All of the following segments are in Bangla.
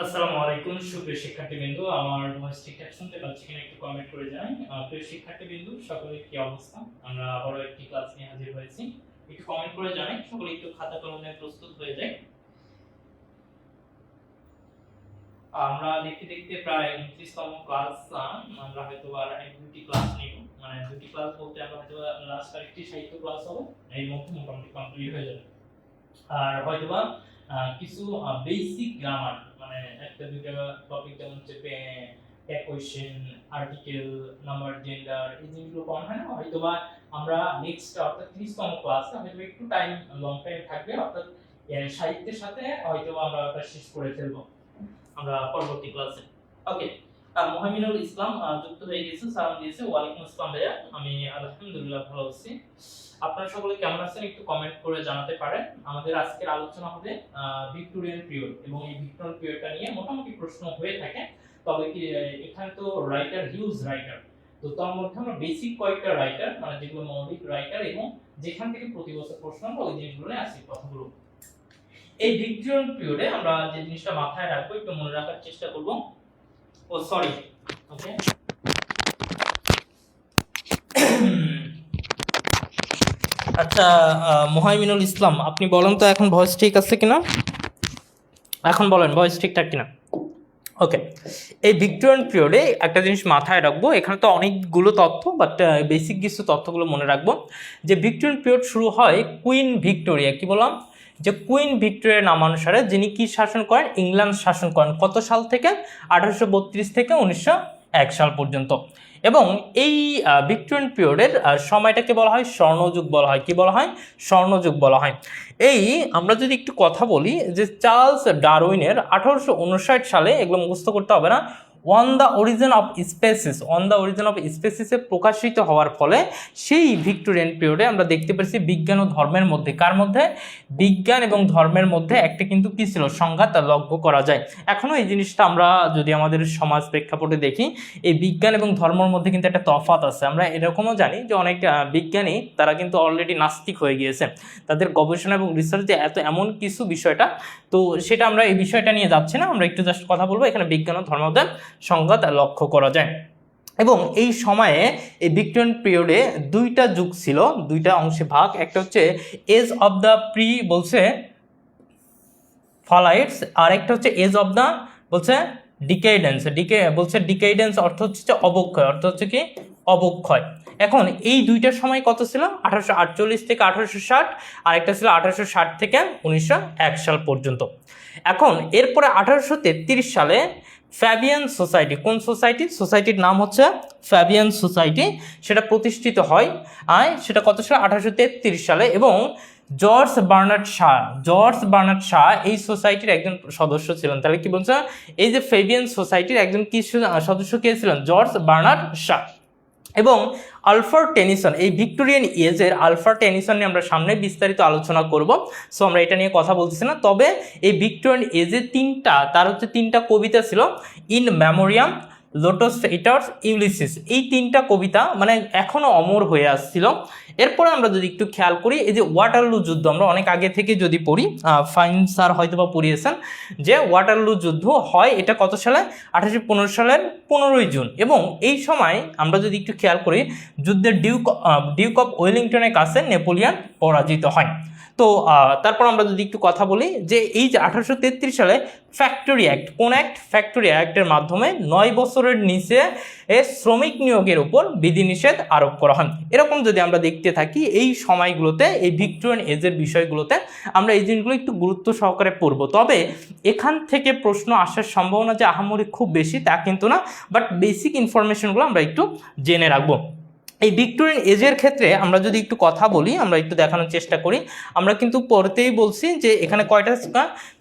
আসসালামু আলাইকুম সুপ্রিয় শিক্ষার্থীবৃন্দু, আমার ভয়েস ঠিকঠাক শুনতে পাচ্ছি কিনা একটু কমেন্ট করে জানান। প্রিয় শিক্ষার্থীবৃন্দু, সকলের কি অবস্থা? আমরা আবারও একটি ক্লাস নিয়ে হাজির হয়েছি, একটু কমেন্ট করে জানাই, সকলে একটু খাতা কলমে প্রস্তুত হয়ে যায়। আমরা দেখতে দেখতে প্রায় 29তম ক্লাস, আমরা হয়তো আর দুটি ক্লাস নিব, মানে দুটি ক্লাস বলতে আমরা হয়তো লাস্ট আরেকটি সাহিত্য ক্লাস হবে, এই মধ্যে মোটামুটি কমপ্লিট হয়ে যাবে। আর হয়তোবা কিছু বেসিক গ্রামার, মানে একটা দুইটা টপিক যেমন হচ্ছে কোয়েশ্চেন, আর্টিকেল, নাম্বার, জেন্ডার, এই জিনিসগুলো কম হয় না, হয়তোবা আমরা নেক্সট অর্থাৎ 30তম ক্লাসে হয়তো একটু টাইম লং টাইম থাকবে, অর্থাৎ সাহিত্যের সাথে হয়তোবা আমরা ওটা শেষ করে ফেলবো আমরা পরবর্তী ক্লাসে। ওকে, মুহাম্মিনুল ইসলাম যুক্ত হয়ে গেছে, সালাম দিয়েছে। ওয়ালাইকুম আসসালাম ভাইয়া, আমি আলহামদুলিল্লাহ ভালো আছি। আপনারা সকলে কেমন আছেন একটু কমেন্ট করে জানাতে পারেন। আমাদের আজকের আলোচনা হবে ভিক্টোরিয়ান পিরিয়ড, এবং এই ভিক্টোরিয়ান পিরিয়ডটা নিয়ে মোটামুটি প্রশ্ন হয়ে থাকে। তবে কি এখানে তো রাইটার হিউজ রাইটার, তো তার মধ্যে আমরা বেসিক কয়েকটা রাইটার, মানে যেগুলো মৌলিক রাইটার এবং যেখান থেকে প্রতি বছর প্রশ্ন আমরা ওই জিনিসগুলো নিয়ে আসি কথাগুলো। এই ভিক্টোরিয়ান পিরিয়ডে আমরা যে জিনিসটা মাথায় রাখবো, একটু মনে রাখার চেষ্টা করব। ও সরি, ওকে, আচ্ছা মুহাম্মিনুল ইসলাম, আপনি বলেন তো এখন ভয়েস ঠিক আছে কিনা, এখন বলেন ভয়েস ঠিকঠাক কিনা। ওকে, এই ভিক্টোরিয়ান পিরিয়ডে একটা জিনিস মাথায় রাখবো, এখানে তো অনেকগুলো তথ্য, বাট বেসিক কিছু তথ্যগুলো মনে রাখবো। যে ভিক্টোরিয়ান পিরিয়ড শুরু হয় কুইন ভিক্টোরিয়া, কি বললাম, যে কুইন ভিক্টোরিয়ার নামানুসারে যিনি কি শাসন করেন, ইংল্যান্ড শাসন করেন, কত সাল থেকে, 1832 থেকে 1901 সাল পর্যন্ত। এবং এই ভিক্টোরিয়ান পিরিয়ডের সময়টাকে বলা হয় স্বর্ণযুগ বলা হয়। কি বলা হয়? স্বর্ণযুগ বলা হয়। এই আমরা যদি একটু কথা বলি যে চার্লস ডারউইনের 1859 সালে, এগুলো মুখস্থ করতে হবে না, অন দ্য অরিজিন অফ স্পেসিসে প্রকাশিত হওয়ার ফলে সেই ভিক্টোরিয়ান পিরিয়ডে আমরা দেখতে পাচ্ছি বিজ্ঞান ও ধর্মের মধ্যে, কার মধ্যে, বিজ্ঞান এবং ধর্মের মধ্যে একটা কিন্তু কি ছিল, সংঘাত লক্ষ্য করা যায়। এখনো এই জিনিসটা আমরা যদি আমাদের সমাজ প্রেক্ষাপটে দেখি, এই বিজ্ঞান এবং ধর্মের মধ্যে কিন্তু একটা তফাৎ আছে। আমরা এরকমও জানি যে অনেক বিজ্ঞানী তারা কিন্তু অলরেডি নাস্তিক হয়ে গিয়েছে, তাদের গবেষণা এবং রিসার্চে এমন কিছু বিষয়টা, তো সেটা আমরা এই বিষয়টা নিয়ে যাচ্ছি না, আমরা একটু জাস্ট কথা বলবো এখানে বিজ্ঞান ও ধর্মের মধ্যে সংঘাত লক্ষ্য করা যায়। এবং এই সময়ে এই ভিক্টোরিয়ান পিরিয়ডে দুইটা যুগ ছিল, দুইটা অংশে ভাগ। একটা হচ্ছে এজ অফ দ্য প্রি বলছে ফলাইটস, আর একটা হচ্ছে এজ অফ দ্য বলছে ডিকেডেন্স, বলছে ডিকেডেন্স অর্থ হচ্ছে যে অবক্ষয়, অর্থ হচ্ছে কি অবক্ষয়। এখন এই দুইটার সময় কত ছিল, 1848 থেকে 1860, আর একটা ছিল 1860 থেকে 1901 সাল পর্যন্ত। এখন এরপরে 1833 সালে ফ্যাবিয়ান সোসাইটি, কোন সোসাইটি, সোসাইটির নাম হচ্ছে ফ্যাবিয়ান সোসাইটি, সেটা প্রতিষ্ঠিত হয়। সেটা কত সালে, 1833 সালে। এবং জর্জ বার্নার্ড শা এই সোসাইটির একজন সদস্য ছিলেন। তাহলে কি বলছে, এই যে ফ্যাবিয়ান সোসাইটির একজন কি সদস্য কে ছিলেন, জর্জ বার্নার্ড শা। এবং আলফার্ড টেনিসন, এই ভিক্টোরিয়ান এজের আলফার্ড টেনিসন নিয়ে আমরা সামনে বিস্তারিত আলোচনা করব, সো আমরা এটা নিয়ে কথা বলতেছি না। তবে এই ভিক্টোরিয়ান এজে তিনটা কবিতা ছিল, ইন মেমোরিয়াম, লোটাস ইটার্স, ইউলিসিস, এই তিনটা কবিতা মানে এখনো অমর হয়ে আসছিল। এরপরে আমরা যদি একটু খেয়াল করি, এই যে ওয়াটারলু যুদ্ধ আমরা অনেক আগে থেকে যদি পড়ি, ফাইন স্যার হয়তো বা পড়িয়েছেন যে ওয়াটারলু যুদ্ধ হয়, এটা কত সালে? 1815 সালের 15ই জুন। এবং এই সময় আমরা যদি একটু খেয়াল করি, যুদ্ধের ডিউক অফ ওয়েলিংটনের কাছে নেপোলিয়ন পরাজিত হয়। তো তারপর আমরা যদি একটু কথা বলি যে এই যে 1833 সালে ফ্যাক্টরি অ্যাক্ট, কোন অ্যাক্ট? ফ্যাক্টরি অ্যাক্টের মাধ্যমে 9 বছরের নিচে শ্রমিক নিয়োগের উপর বিধিনিষেধ আরোপ করা হয়। এরকম যদি আমরা দেখতে থাকি এই সময়গুলোতে, এই ভিক্টোরিয়ান এজের বিষয়গুলোতে আমরা এই জিনিসগুলো একটু গুরুত্ব সহকারে পড়ব। তবে এখান থেকে প্রশ্ন আসার সম্ভাবনা যে আহামরি খুব বেশি তা কিন্তু না, বাট বেসিক ইনফরমেশনগুলো আমরা একটু জেনে রাখবো। এই ভিক্টোরিয়ান এজের ক্ষেত্রে আমরা যদি একটু কথা বলি, আমরা একটু দেখানোর চেষ্টা করি। আমরা কিন্তু পড়তেই বলছি যে এখানে কয়টা,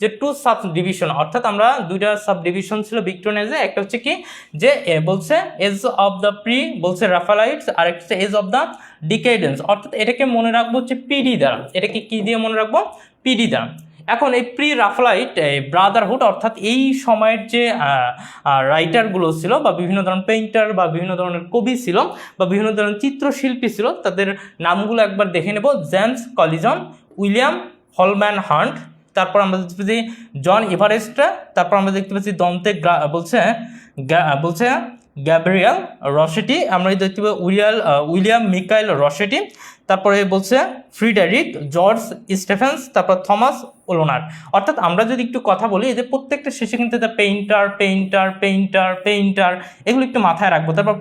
যে 2 সাব ডিভিশন, অর্থাৎ আমরা 2টা সাব ডিভিশন ছিল ভিক্টোরিয়ান এজে। একটা হচ্ছে কি যে বলছে এজ অফ দ্য প্রি, বলছে রাফালাইটস, আর একটা হচ্ছে এজ অফ দ্য ডিকেডেন্স, অর্থাৎ এটাকে মনে রাখবো হচ্ছে পিডি দ্বারা। এটাকে কি দিয়ে মনে রাখবো? পিডি দ্বারা। এখন এই প্রি রাফালাইট ব্রাদারহুড, অর্থাৎ এই সময়ের যে রাইটারগুলো ছিল বা বিভিন্ন ধরনের পেইন্টার বা বিভিন্ন ধরনের কবি ছিল বা বিভিন্ন ধরনের চিত্রশিল্পী ছিল, তাদের নামগুলো একবার দেখে নেব। জেমস কলিজন, উইলিয়াম হলম্যান হান্ট, তারপর আমরা দেখতে পাচ্ছি জন এভারেস্ট, তারপর আমরা দেখতে পাচ্ছি দন্তে বলছে গ্যাব্রিয়েল রসেটি, আমরা দেখতে পাই উইলিয়াম মিকাইল রসেটি, তারপরে বলছে ফ্রিডেরিক জর্জ স্টেফেন্স, তারপর থমাস ওলোনার। অর্থাৎ আমরা যদি একটু কথা বলি, এই যে প্রত্যেকটা শেষে কিন্তু পেইন্টার পেইন্টার পেইন্টার পেইন্টার, এগুলো একটু মাথায় রাখবো। তারপর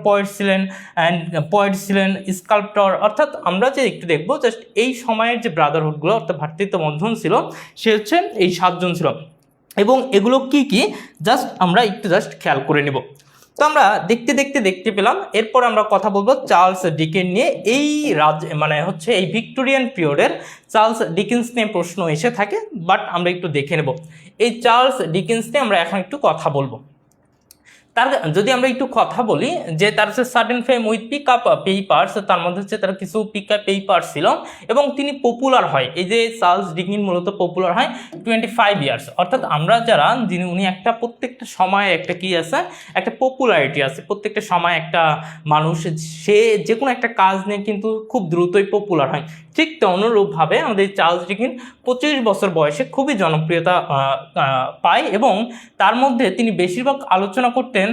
পয়েট ছিলেন স্কাল্পটর। অর্থাৎ আমরা যে একটু দেখবো জাস্ট এই সময়ের যে ব্রাদারহুডগুলো, অর্থাৎ ভ্রাতৃত্ব বন্ধন ছিল, সে হচ্ছে এই 7 জন ছিল। এবং এগুলো কি কি জাস্ট আমরা একটু খেয়াল করে নেব। তো আমরা দেখতে পেলাম। এরপর আমরা কথা বলবো চার্লস ডিকেন নিয়ে। এই মানে হচ্ছে এই ভিক্টোরিয়ান পিরিয়ডের চার্লস ডিকেন্স নিয়ে প্রশ্ন এসে থাকে, বাট আমরা একটু দেখে নেব। এই চার্লস ডিকেন্স নিয়ে আমরা এখন একটু কথা বলবো। তার যদি আমরা একটু কথা বলি যে তার হচ্ছে sudden fame with Pickwick Papers, তার মধ্যে হচ্ছে তার কিছু পিক আপ পেপার ছিল এবং তিনি পপুলার হয়। এই যে চার্লস ডিকেন্স মূলত পপুলার হয় 25 ইয়ার্স, অর্থাৎ আমরা যারা উনি একটা প্রত্যেকটা সময় একটা কি আছে, একটা পপুলারিটি আছে। প্রত্যেকটা সময় একটা মানুষ সে যে কোনো একটা কাজ নিয়ে কিন্তু খুব দ্রুতই পপুলার হয়। ঠিক অনুরূপভাবে আমাদের চার্লস ডিকেন্স 25 বছর বয়সে খুবই জনপ্রিয়তা পায় এবং তার মধ্যে তিনি বেশিরভাগ আলোচনা করতেন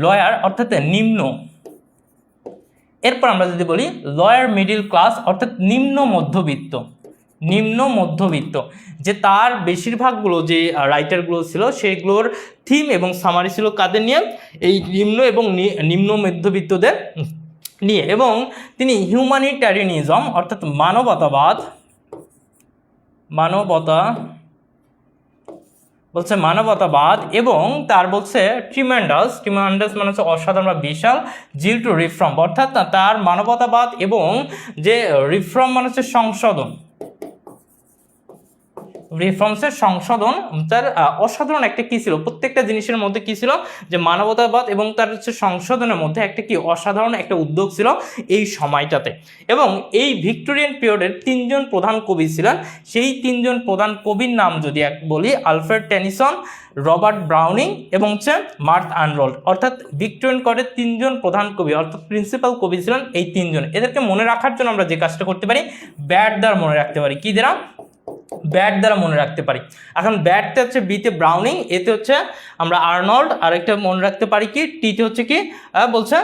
লয়ার, অর্থাৎ নিম্ন। এরপর আমরা যদি বলি লয়ার মিডিল ক্লাস, অর্থাৎ নিম্ন মধ্যবিত্ত, যে তার বেশিরভাগগুলো যে রাইটারগুলো ছিল সেগুলোর থিম এবং সামারি ছিল কাদের নিয়ে? এই নিম্ন এবং নিম্ন মধ্যবিত্তদের নিয়ে। এবং তিনি হিউম্যানিটেরিয়ানিজম, অর্থাৎ মানবতাবাদ এবং তার বলছে ট্রিমেন্ডাস মানে হচ্ছে অসাধারণ বা বিশাল, জিল টু রিফর্ম, অর্থাৎ তার মানবতাবাদ এবং যে রিফর্ম মানে হচ্ছে সংশোধন, রিফর্মসের সংশোধন, তার অসাধারণ একটা কি ছিল, প্রত্যেকটা জিনিসের মধ্যে কি ছিল যে মানবতাবাদ এবং তার হচ্ছে সংশোধনের মধ্যে একটা কি অসাধারণ একটা উদ্যোগ ছিল এই সময়টাতে। এবং এই ভিক্টোরিয়ান পিরিয়ডের 3 জন প্রধান কবি ছিলেন। সেই 3 জন প্রধান কবির নাম যদি বলি, আলফ্রেড টেনিসন, রবার্ট ব্রাউনিং এবং হচ্ছে মার্থ আর্নল্ড। অর্থাৎ ভিক্টোরিয়ান পিরিয়ডের 3 জন প্রধান কবি, অর্থাৎ প্রিন্সিপাল কবি ছিলেন এই 3 জন। এদেরকে মনে রাখার জন্য আমরা যে কাজটা করতে পারি, ব্যাট দ্বারা মনে রাখতে পারি। কি দ্বারা? ব্যাট দ্বারা মনে রাখতে পারি। এখন ব্যাটটা হচ্ছে বিতে ব্রাউনিং, এতে হচ্ছে আমরা আর্নল্ড, আর একটা মনে রাখতে পারি কি টিতে হচ্ছে কি বলছে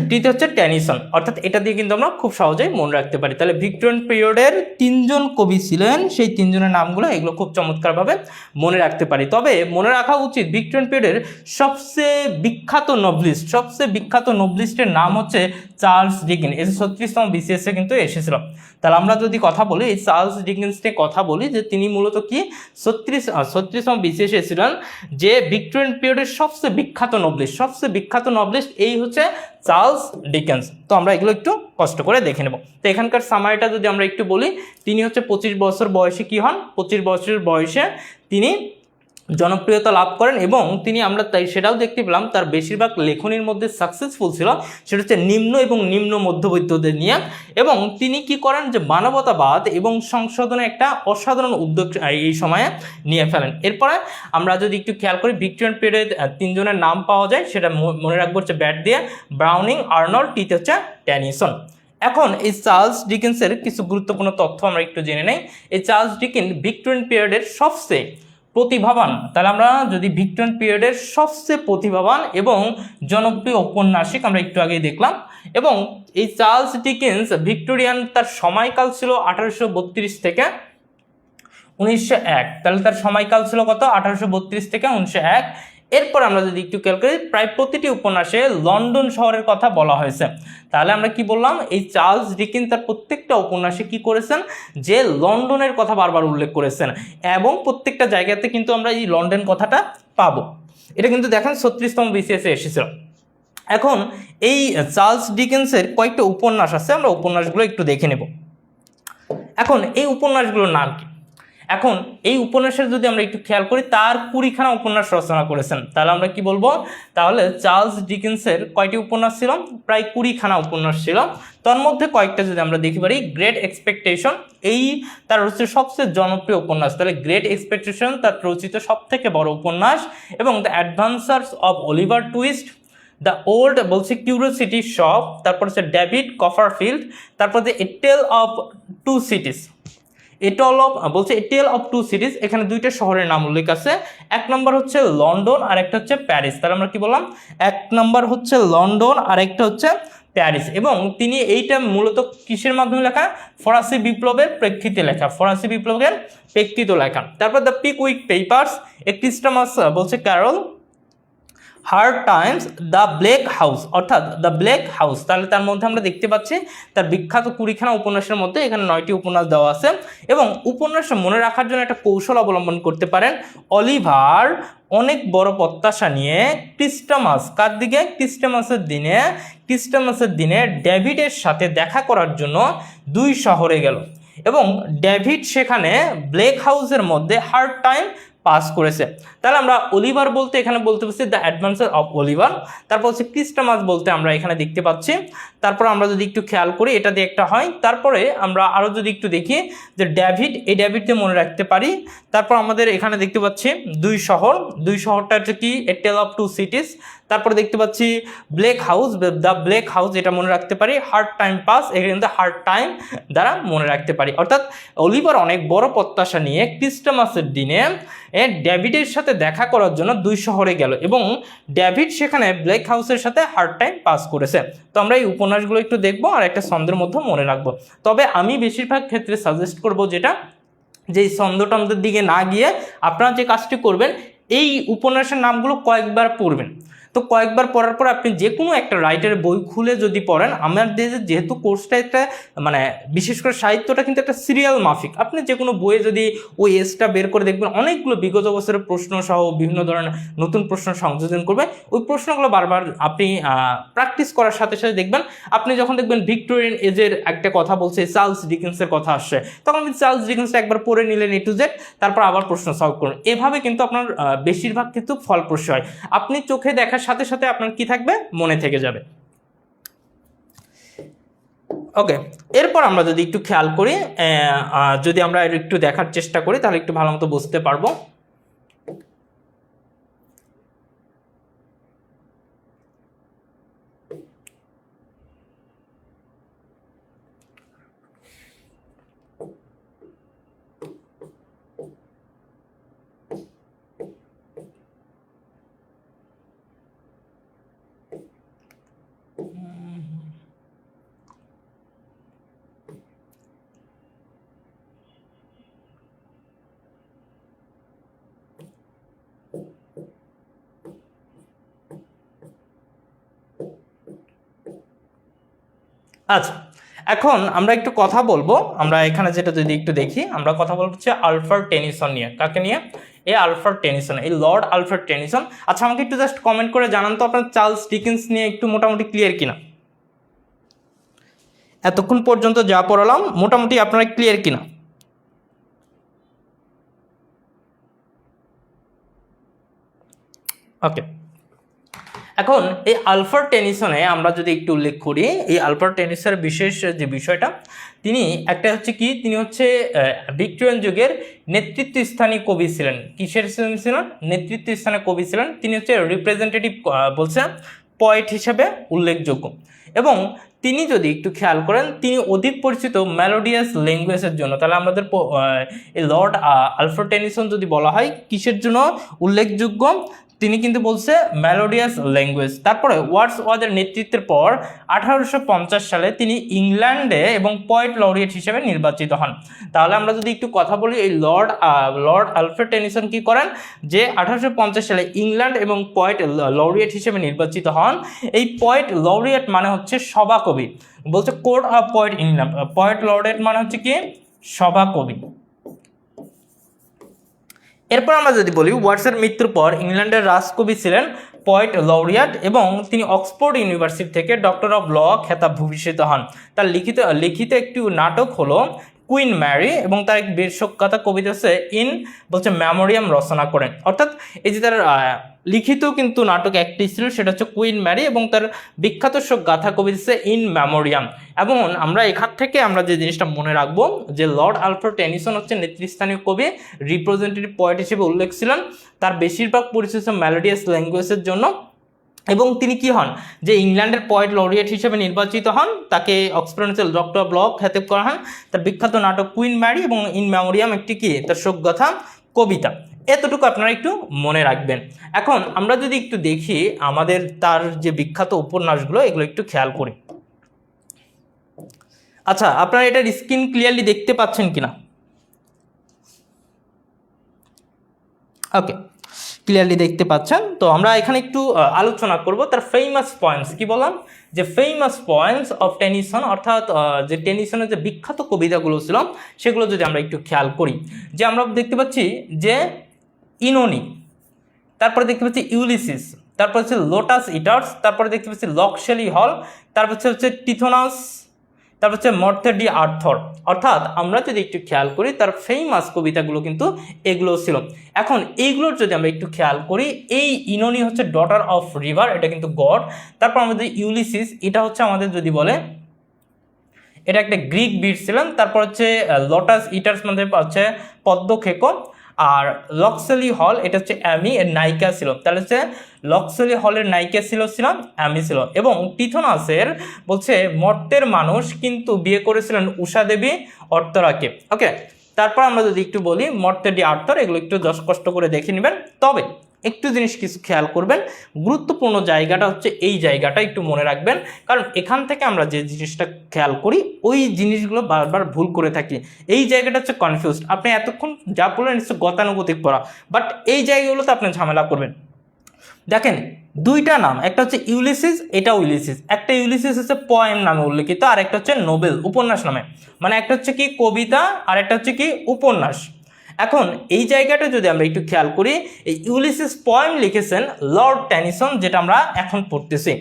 টিতে হচ্ছে টেনিসন। অর্থাৎ এটা দিয়ে কিন্তু আমরা খুব সহজেই মনে রাখতে পারি। তাহলে ভিক্টোরিয়ান পিরিয়ডের 3 জন কবি ছিলেন, সেই 3 জনের নামগুলো এগুলো খুব চমৎকারভাবে মনে রাখতে পারি। তবে মনে রাখা উচিত ভিক্টোরিয়ান পিরিয়ডের সবচেয়ে বিখ্যাত নোবলিস্টের নাম হচ্ছে চার্লস ডিকেন্স। এই 36তম বিসিএসে কিন্তু এসেছিল। তাহলে আমরা যদি কথা বলি এই চার্লস ডিকেন্স নিয়ে কথা বলি, যে তিনি মূলত কি 36তম বিসিএসে এসেছিলেন, যে ভিক্টোরিয়ান পিরিয়ডের সবচেয়ে বিখ্যাত নভলিস্ট এই হচ্ছে চার্লস ডিকেন্স। তো আমরা এগুলো একটু কষ্ট করে দেখে নেব। তো এখানকার সামারিটা যদি আমরা একটু বলি, তিনি হচ্ছে 25 বছর বয়সে কি হন, 25 বছর বয়সে তিনি জনপ্রিয়তা লাভ করেন এবং তিনি আমরা তাই সেটাও দেখতে পেলাম তার বেশিরভাগ লেখনীর মধ্যে সাকসেসফুল ছিল, সেটা হচ্ছে নিম্ন এবং নিম্ন মধ্যবিত্তদের নিয়ে। এবং তিনি কি করেন যে মানবতাবাদ এবং সংশোধনে একটা অসাধারণ উদ্যোগ এই সময়ে নিয়ে ফেলেন। এরপরে আমরা যদি একটু খেয়াল করি ভিক্টোরিয়ান পিরিয়ডে তিনজনের নাম পাওয়া যায়, সেটা মনে রাখবো হচ্ছে ব্যাট দিয়ে, ব্রাউনিং, আর্নল্ড, টিতে হচ্ছে টেনিসন। এখন এই চার্লস ডিকেন্সের কিছু গুরুত্বপূর্ণ তথ্য আমরা একটু জেনে নেই। এই চার্লস ডিকেন্স ভিক্টোরিয়ান পিরিয়ডের সবচেয়ে প্রতিভাবান, তাহলে আমরা যদি ভিক্টোরিয়ান পিরিয়ডের সবচেয়ে প্রতিভাবান এবং জনপ্রিয় ঔপন্যাসিক আমরা একটু আগেই দেখলাম। এবং এই চার্লস ডিকেন্স ভিক্টোরিয়ান তার সময়কাল ছিল 1832 থেকে 1901, তাহলে তার সময়কাল ছিল কত? 1832 থেকে 1901। এরপর আমরা যদি একটু খেয়াল করি প্রায় প্রতিটি উপন্যাসে লন্ডন শহরের কথা বলা হয়েছে। তাহলে আমরা কি বললাম, এই চার্লস ডিকেন্স তার প্রত্যেকটা উপন্যাসে কি করেছেন, যে লন্ডনের কথা বারবার উল্লেখ করেছেন এবং প্রত্যেকটা জায়গাতে কিন্তু আমরা এই লন্ডন কথাটা পাবো। এটা কিন্তু দেখেন 36তম বিসিএসে এসেছিল। এখন এই চার্লস ডিকেন্সের কয়েকটা উপন্যাস আছে, আমরা উপন্যাসগুলো একটু দেখে নেব। এখন এই উপন্যাসগুলোর নাম কি? এখন এই উপন্যাসের যদি আমরা একটু খেয়াল করি তার 20খানা উপন্যাস রচনা করেছেন, তাহলে আমরা কি বলবো, তাহলে চার্লস ডিকেন্সের কয়টি উপন্যাস ছিল? প্রায় 20খানা উপন্যাস ছিল। তার মধ্যে কয়েকটা যদি আমরা দেখতে পারি, গ্রেট এক্সপেকটেশন এই তার হচ্ছে সবচেয়ে জনপ্রিয় উপন্যাস, তাহলে গ্রেট এক্সপেকটেশন তার রচিত সব থেকে বড় উপন্যাস। এবং the adventures of Oliver Twist, the old বলছে কিউরিওসিটি শপ, তারপর হচ্ছে ডেভিড কপারফিল্ড, তারপর a tale of two cities, a tale of two cities. এখানে দুইটা শহরের নাম উল্লেখ আছে, এক নম্বর হচ্ছে লন্ডন আর একটা হচ্ছে প্যারিস। তাহলে আমরা কি বললাম, এক নম্বর হচ্ছে লন্ডন আর একটা হচ্ছে প্যারিস। এবং তিনি এইটা মূলত কিসের মাধ্যমে লেখা? ফরাসি বিপ্লবের প্রেক্ষিতে লেখা, ফরাসি বিপ্লবের প্রেক্ষিত লেখা। তারপর the Pickwick papers, a Christmas বলছে carol, hard times, the black house, অর্থাৎ দ্য ব্ল্যাক হাউস। তাহলে তার মধ্যে আমরা দেখতে পাচ্ছি তার বিখ্যাত 20খানা উপন্যাসের মধ্যে এখানে 9টি উপন্যাস দেওয়া আছে। এবং উপন্যাস মনে রাখার জন্য একটা কৌশল অবলম্বন করতে পারেন। অলিভার অনেক বড় প্রত্যাশা নিয়ে ক্রিস্টমাস, কার দিকে? ক্রিস্টমাসের দিনে ডেভিডের সাথে দেখা করার জন্য 2 শহরে গেল এবং ডেভিড সেখানে ব্ল্যাক হাউসের মধ্যে হার্ড টাইম পাস করেছে। তাহলে আমরা অলিভার বলতে এখানে বলতে পারছি দ্য অ্যাডভেঞ্চার অফ অলিভার, তারপর হচ্ছে ক্রিস্টমাস বলতে আমরা এখানে দেখতে পাচ্ছি। তারপর আমরা যদি একটু খেয়াল করি এটা দিয়ে একটা হয়, তারপরে আমরা আরও যদি একটু দেখি যে ডেভিড, এই ডেভিডকে মনে রাখতে পারি। তারপর আমাদের এখানে দেখতে পাচ্ছি 2 শহর, 2 শহরটা হচ্ছে কি? এ টেল অফ টু সিটিজ। তারপরে দেখতে পাচ্ছি black house, the black house, এটা মনে রাখতে পারি। হার্ড টাইম পাস, এখানে কিন্তু হার্ড টাইম দ্বারা মনে রাখতে পারি। অর্থাৎ অলিভার অনেক বড় প্রত্যাশা নিয়ে ক্রিস্টমাসের দিনে ডেভিডের সাথে দেখা করার জন্য 2 শহরে গেল এবং ডেভিড সেখানে ব্ল্যাক হাউসের সাথে হার্ড টাইম পাস করেছে। তো আমরা এই উপন্যাসগুলো একটু দেখবো আর একটা ছন্দের মধ্যে মনে রাখবো। তবে আমি বেশিরভাগ ক্ষেত্রে সাজেস্ট করব যেটা, যে ছন্দটন্দের দিকে না গিয়ে আপনারা যে কাজটি করবেন, এই উপন্যাসের নামগুলো কয়েকবার পড়বেন। তো কয়েকবার পড়ার পর আপনি যে কোনো একটা রাইটারের বই খুলে যদি পড়েন, আমাদের যেহেতু কোর্সটা একটা মানে বিশেষ করে সাহিত্যটা কিন্তু একটা সিরিয়াল মাফিক, আপনি যে কোনো বইয়ে যদি ওই এজটা বের করে দেখবেন অনেকগুলো বিগত বছরের প্রশ্ন সহ বিভিন্ন ধরনের নতুন প্রশ্ন সংযোজন করবে। ওই প্রশ্নগুলো বারবার আপনি প্র্যাকটিস করার সাথে সাথে দেখবেন, আপনি যখন দেখবেন ভিক্টোরিয়ান এজের একটা কথা বলছে, চার্লস ডিকেন্সের কথা আসছে, তখন আপনি চার্লস ডিকেন্সটা একবার পড়ে নিলেন A to Z, তারপর আবার প্রশ্ন সলভ করুন। এভাবে কিন্তু আপনার বেশিরভাগ কিন্তু ফলপ্রসূ হয়। আপনি চোখে দেখার সাথে সাথে আপনার কি থাকবে? মনে থেকে যাবে। ওকে, এরপর আমরা যদি একটু খেয়াল করি, যদি আমরা একটু দেখার চেষ্টা করি তাহলে একটু ভালো মতো বুঝতে পারবো। আচ্ছা, এখন আমরা একটু কথা বলবো, আমরা এখানে যেটা যদি একটু দেখি, আমরা কথা বলবো হচ্ছে আলফ্রেড টেনিসন নিয়ে। কাকে নিয়ে? এই আলফ্রেড টেনিসন, এই লর্ড আলফ্রেড টেনিসন। আচ্ছা, আমাকে একটু জাস্ট কমেন্ট করে জানান তো আপনার চার্লস ডিকেন্স নিয়ে একটু মোটামুটি ক্লিয়ার কিনা। এতক্ষণ পর্যন্ত যা পড়ালাম মোটামুটি আপনারা ক্লিয়ার কিনা? ওকে, এখন এই আলফার টেনিসনে আমরা যদি একটু উল্লেখ করি, এই আলফার টেনিসের বিশেষ যে বিষয়টা, তিনি একটা হচ্ছে কি, তিনি হচ্ছে ভিক্টোরিয়ান যুগের নেতৃত্বস্থানীয় কবি ছিলেন। কিসের ছিলেন? নেতৃত্বস্থানীয় কবি ছিলেন। তিনি হচ্ছে রিপ্রেজেন্টেটিভ বলছে পয়েট হিসেবে উল্লেখযোগ্য। এবং তিনি যদি একটু খেয়াল করেন, তিনি অধিক পরিচিত মেলোডিয়াস ল্যাঙ্গুয়েজের জন্য। তাহলে আমাদের এই লর্ড আলফ্রেড টেনিসন যদি বলা হয় কিসের জন্য উল্লেখযোগ্য, তিনি কিন্তু বলছে মেলোডিয়াস ল্যাঙ্গুয়েজ। তারপরে ওয়ার্ডসওয়ার্থের নেতৃত্বের পর 1850 সালে তিনি ইংল্যান্ডে এবং পয়েট লরিয়েট হিসেবে নির্বাচিত হন। তাহলে আমরা যদি একটু কথা বলি, এই লর্ড আলফ্রেড টেনিসন কি করেন, যে 1850 সালে ইংল্যান্ড এবং পয়েট লরিয়েট হিসেবে নির্বাচিত হন। এই পয়েট লরিয়েট মানে হচ্ছে সভাকবি, বলছে court of poet England. Poet laureate মানে হচ্ছে কি সভাকবি। এরপর আমরা যদি বলি, ওয়াটসের মৃত্যুর পর ইংল্যান্ডের রাজকবি ছিলেন পয়েট লরিয়েট এবং তিনি অক্সফোর্ড ইউনিভার্সিটি থেকে ডক্টর অফ ল খেতাব ভূষিত হন। তার লিখিত একটি নাটক হলো কুইন ম্যারি এবং তার এক বীরশোকগাথা কবিতা হচ্ছে বলছে মেমোরিয়াম রচনা করেন। অর্থাৎ এই যে তার লিখিত কিন্তু নাটক একটি ছিল, সেটা হচ্ছে কুইন ম্যারি, এবং তার বিখ্যাত গাথা কবিতা হচ্ছে ইন মেমোরিয়াম। এবং আমরা এখান থেকে আমরা যে জিনিসটা মনে রাখবো, যে লর্ড আলফ্রেড টেনিসন হচ্ছে নেতৃস্থানীয় কবি, রিপ্রেজেন্টেটিভ পয়েট হিসেবে উল্লেখ ছিলেন। তার বেশিরভাগ পরিচিত মেলোডিয়াস ল্যাঙ্গুয়েজের জন্য। এবং তিনি কি হন, যে ইংল্যান্ডের পয়েট লরিয়েট হিসেবে নির্বাচিত হন, তাকে অক্সফোর্ড ডক্টর অফ ল খেতাব করা হন। তার বিখ্যাত নাটক কুইন ম্যারি এবং ইন মেমোরিয়াম একটি কি তার শোকগাথা কবিতা। এতটুকু আপনারা একটু মনে রাখবেন। এখন আমরা যদি একটু দেখি আমাদের তার যে বিখ্যাত উপন্যাসগুলো, এগুলো একটু খেয়াল করি। আচ্ছা, আপনারা এটার স্ক্রিন ক্লিয়ারলি দেখতে পাচ্ছেন কিনা? ওকে, ক্লিয়ারলি দেখতে পাচ্ছেন। তো আমরা এখানে একটু আলোচনা করব তার ফেমাস পয়েন্টস। কি বললাম, যে ফেমাস পয়েন্টস অফ টেনিসন, অর্থাৎ যে টেনিসনের যে বিখ্যাত কবিতাগুলো ছিল সেগুলো যদি আমরা একটু খেয়াল করি, যে আমরা দেখতে পাচ্ছি যে ইনোনি, তারপরে দেখতে পাচ্ছি ইউলিসিস, তারপর হচ্ছে লোটাস ইটার্স, তারপরে দেখতে পাচ্ছি লকশেলি হল, তারপর হচ্ছে টিথোনাস, তারপর হচ্ছে মর্থে ডি আর্থর। অর্থাৎ আমরা যদি একটু খেয়াল করি তার ফেমাস কবিতাগুলো কিন্তু এগুলো ছিল। এখন এইগুলোর যদি আমরা একটু খেয়াল করি, এই ইনোনি হচ্ছে ডটার অফ রিভার, এটা কিন্তু গড। তারপর আমাদের ইউলিসিস, এটা হচ্ছে আমাদের যদি বলে এটা একটা গ্রিক বীর ছিলেন। তারপর হচ্ছে লোটাস ইটার্স মানে হচ্ছে পদ্মখেক। আর লকশেলি হল, এটা হচ্ছে অ্যামি এর নায়িকা ছিল। তাহলে হচ্ছে লকশেলি হলের নায়িকা ছিল অ্যামি ছিল। এবং টিথোনাসের বলছে মর্তের মানুষ কিন্তু বিয়ে করেছিলেন উষা দেবী অর্তরাকে। ওকে, তারপর আমরা যদি একটু বলি মর্তে ডি আর্থর, এগুলো একটু কষ্ট করে দেখে নেবেন। তবে একটু জিনিস কিছু খেয়াল করবেন, গুরুত্বপূর্ণ জায়গাটা হচ্ছে এই জায়গাটা একটু মনে রাখবেন, কারণ এখান থেকে আমরা যে জিনিসটা খেয়াল করি ওই জিনিসগুলো বারবার ভুল করে থাকি। এই জায়গাটা হচ্ছে কনফিউজড। আপনি এতক্ষণ যা বললেন নিশ্চয় গতানুগতিক পড়া, বাট এই জায়গাগুলোতে আপনি ঝামেলা করবেন। দেখেন দুইটা নাম, একটা হচ্ছে ইউলিসিস, এটা ইউলিসিস। একটা ইউলিসিস হচ্ছে পোয়েম নামে উল্লেখিত, আর একটা হচ্ছে নোবেল উপন্যাস নামে। মানে একটা হচ্ছে কি কবিতা আর একটা হচ্ছে কি উপন্যাস। এখন এই জায়গাটা যদি আমরা একটু খেয়াল করি, এই ইউলিসিস পোয়েম লিখেছেন লর্ড টেনিসন, যেটা আমরা এখন পড়তেছি।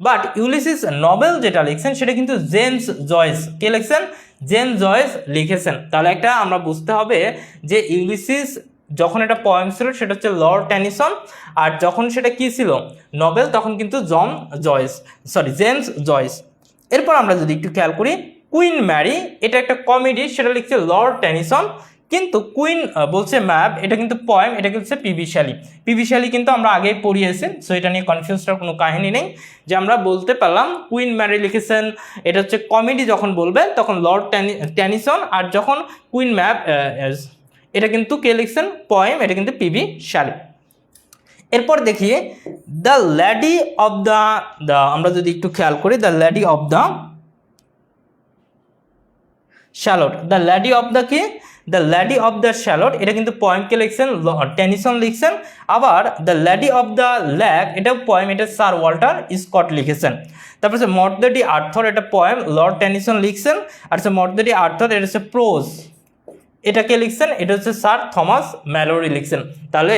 বাট ইউলিসিস নভেল যেটা লিখছেন সেটা কিন্তু জেমস জয়েস। কে লিখছেন? জেমস জয়েস লিখেছেন। তাহলে একটা আমরা বুঝতে হবে যে ইউলিসিস যখন এটা পোয়েম ছিল সেটা হচ্ছে লর্ড টেনিসন, আর যখন সেটা কি ছিল নভেল তখন কিন্তু জেমস জয়েস। এরপর আমরা যদি একটু খেয়াল করি, কুইন ম্যারি এটা একটা কমেডি, সেটা লিখছে লর্ড টেনিসন। কিন্তু কুইন বলছে ম্যাপ, এটা কিন্তু পোয়েম, এটা হচ্ছে পিবি শ্যালি কিন্তু আমরা আগেই পড়িয়েছি। সো এটা নিয়ে কনফিউজটার কোনো কাহিনী নেই, যে আমরা বলতে পারলাম কুইন ম্যারি লিখেছেন, এটা হচ্ছে কমেডি যখন বলবে তখন লর্ড টেনিসন, আর যখন কুইন ম্যাপ এটা কিন্তু কে লিখছেন পোয়েম, এটা কিন্তু পিবি শ্যালি। এরপর দেখি দ্য লেডি অফ দ্য আমরা যদি একটু খেয়াল করি, the lady of the Shalott, the lady of the কি the lady of the Shalott, এটা কিন্তু পোয়েমকে লিখছেন টেনিসন লিখছেন। আবার the lady of the lake, এটা পোয়েম, এটা স্যার ওয়াল্টার স্কট লিখেছেন। তারপর হচ্ছে মর্থে ডি আর্থর, এটা পোয়েম, লর্ড টেনিসন লিখছেন। আর হচ্ছে মর্থে ডি আর্থর, এটা হচ্ছে প্রোজ, এটাকে লিখছেন, এটা হচ্ছে স্যার থমাস ম্যালোরি লিখছেন। তাহলে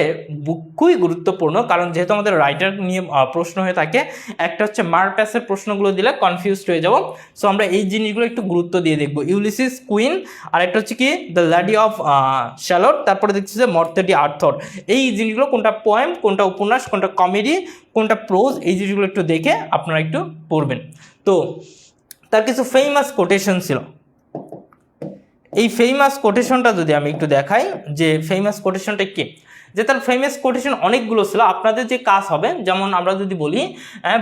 খুবই গুরুত্বপূর্ণ, কারণ যেহেতু আমাদের রাইটার নিয়ে প্রশ্ন হয়ে থাকে, একটা হচ্ছে মার্টাসের প্রশ্নগুলো দিলে কনফিউজড হয়ে যাব। সো আমরা এই জিনিসগুলো একটু গুরুত্ব দিয়ে দেখবো। ইউলিসিস কুইন, আর একটা হচ্ছে কি দ্য লেডি অফ শ্যালট, তারপরে দেখছি যে মর্তে ডি আর্থর। এই জিনিসগুলো কোনটা পোয়েম, কোনটা উপন্যাস, কোনটা কমেডি, কোনটা প্রোজ, এই জিনিসগুলো একটু দেখে আপনারা একটু পড়বেন। তো তার কিছু ফেমাস কোটেশন ছিল। এই ফেমাস কোটেশনটা যদি আমি একটু দেখাই, যে ফেমাস কোটেশনটা কি, যে তার ফেমাস কোটেশন অনেকগুলো ছিল। আপনাদের যে কাজ হবে, যেমন আমরা যদি বলি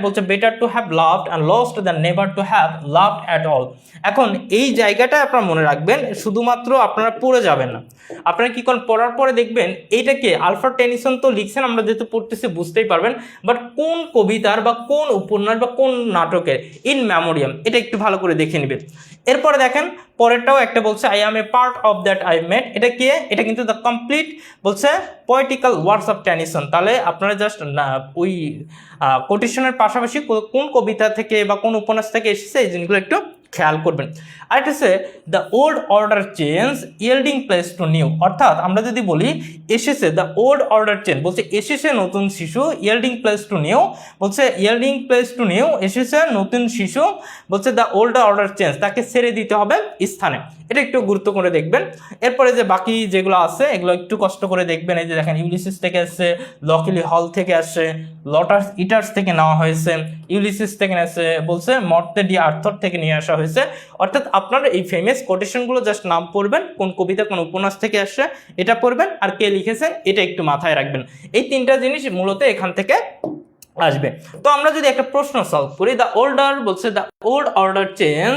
বলছে better to have loved and lost than never to have loved at all. এখন এই জায়গাটা আপনারা মনে রাখবেন, শুধুমাত্র আপনারা পড়ে যাবেন না, আপনারা কি করেন পড়ার পরে দেখবেন এইটাকে আলফ্রেড টেনিসন তো লিখছেন, আমরা যেহেতু পড়তেছি বুঝতেই পারবেন, বাট কোন কবিতার বা কোন উপন্যাস বা কোন নাটকের ইন মেমোরিয়াম, এটা একটু ভালো করে দেখে নেবেন। এরপরে দেখেন পরেরটাও একটা বলছে I am A part of that I met. এটা কে? এটা কিন্তু দ্য কমপ্লিট বলছে পোয়েটিক্যাল ওয়ার্কস অফ টেনিসন। তাহলে আপনারা জাস্ট ওই কোটেশনের পাশাপাশি কোন কবিতা থেকে বা কোন উপন্যাস থেকে এসেছে এই জিনিসগুলো একটু খেয়াল করবেন। আরেকটা হচ্ছে the old order change yielding place to new, অর্থাৎ আমরা যদি বলি এসেছে দ্য ওল্ড অর্ডার চেঞ্জ, বলছে এসেছে নতুন শিশু, ইয়েল্ডিং প্লেস টু নিউ বলছে ইয়েল্ডিং প্লেস টু নিউ, এসেছে নতুন শিশু, বলছে দ্য ওল্ড অর্ডার চেঞ্জ, তাকে ছেড়ে দিতে হবে স্থানে। এটা একটু গুরুত্ব করে দেখবেন। এরপরে যে বাকি যেগুলো আছে এগুলো একটু কষ্ট করে দেখবেন। এই যে দেখেন ইউলিসিস থেকে আসছে, লকিলি হল থেকে আসছে, লটার্স ইটার্স থেকে নেওয়া হয়েছে, ইউলিসিস থেকে আসছে, বলছে মর্তে ডি আর্থর থেকে নিয়ে আসা হয়েছে। অর্থাৎ আপনারা এই ফেমাস কোটেশনগুলো জাস্ট নাম পড়বেন, কোন কবিতা কোন উপন্যাস থেকে আসছে এটা পড়বেন, আর কে লিখেছেন এটা একটু মাথায় রাখবেন। এই তিনটা জিনিস মূলত এখান থেকে আসবে। তো আমরা যদি একটা প্রশ্ন সলভ করি, দ্য ওল্ডার বলছে the old order change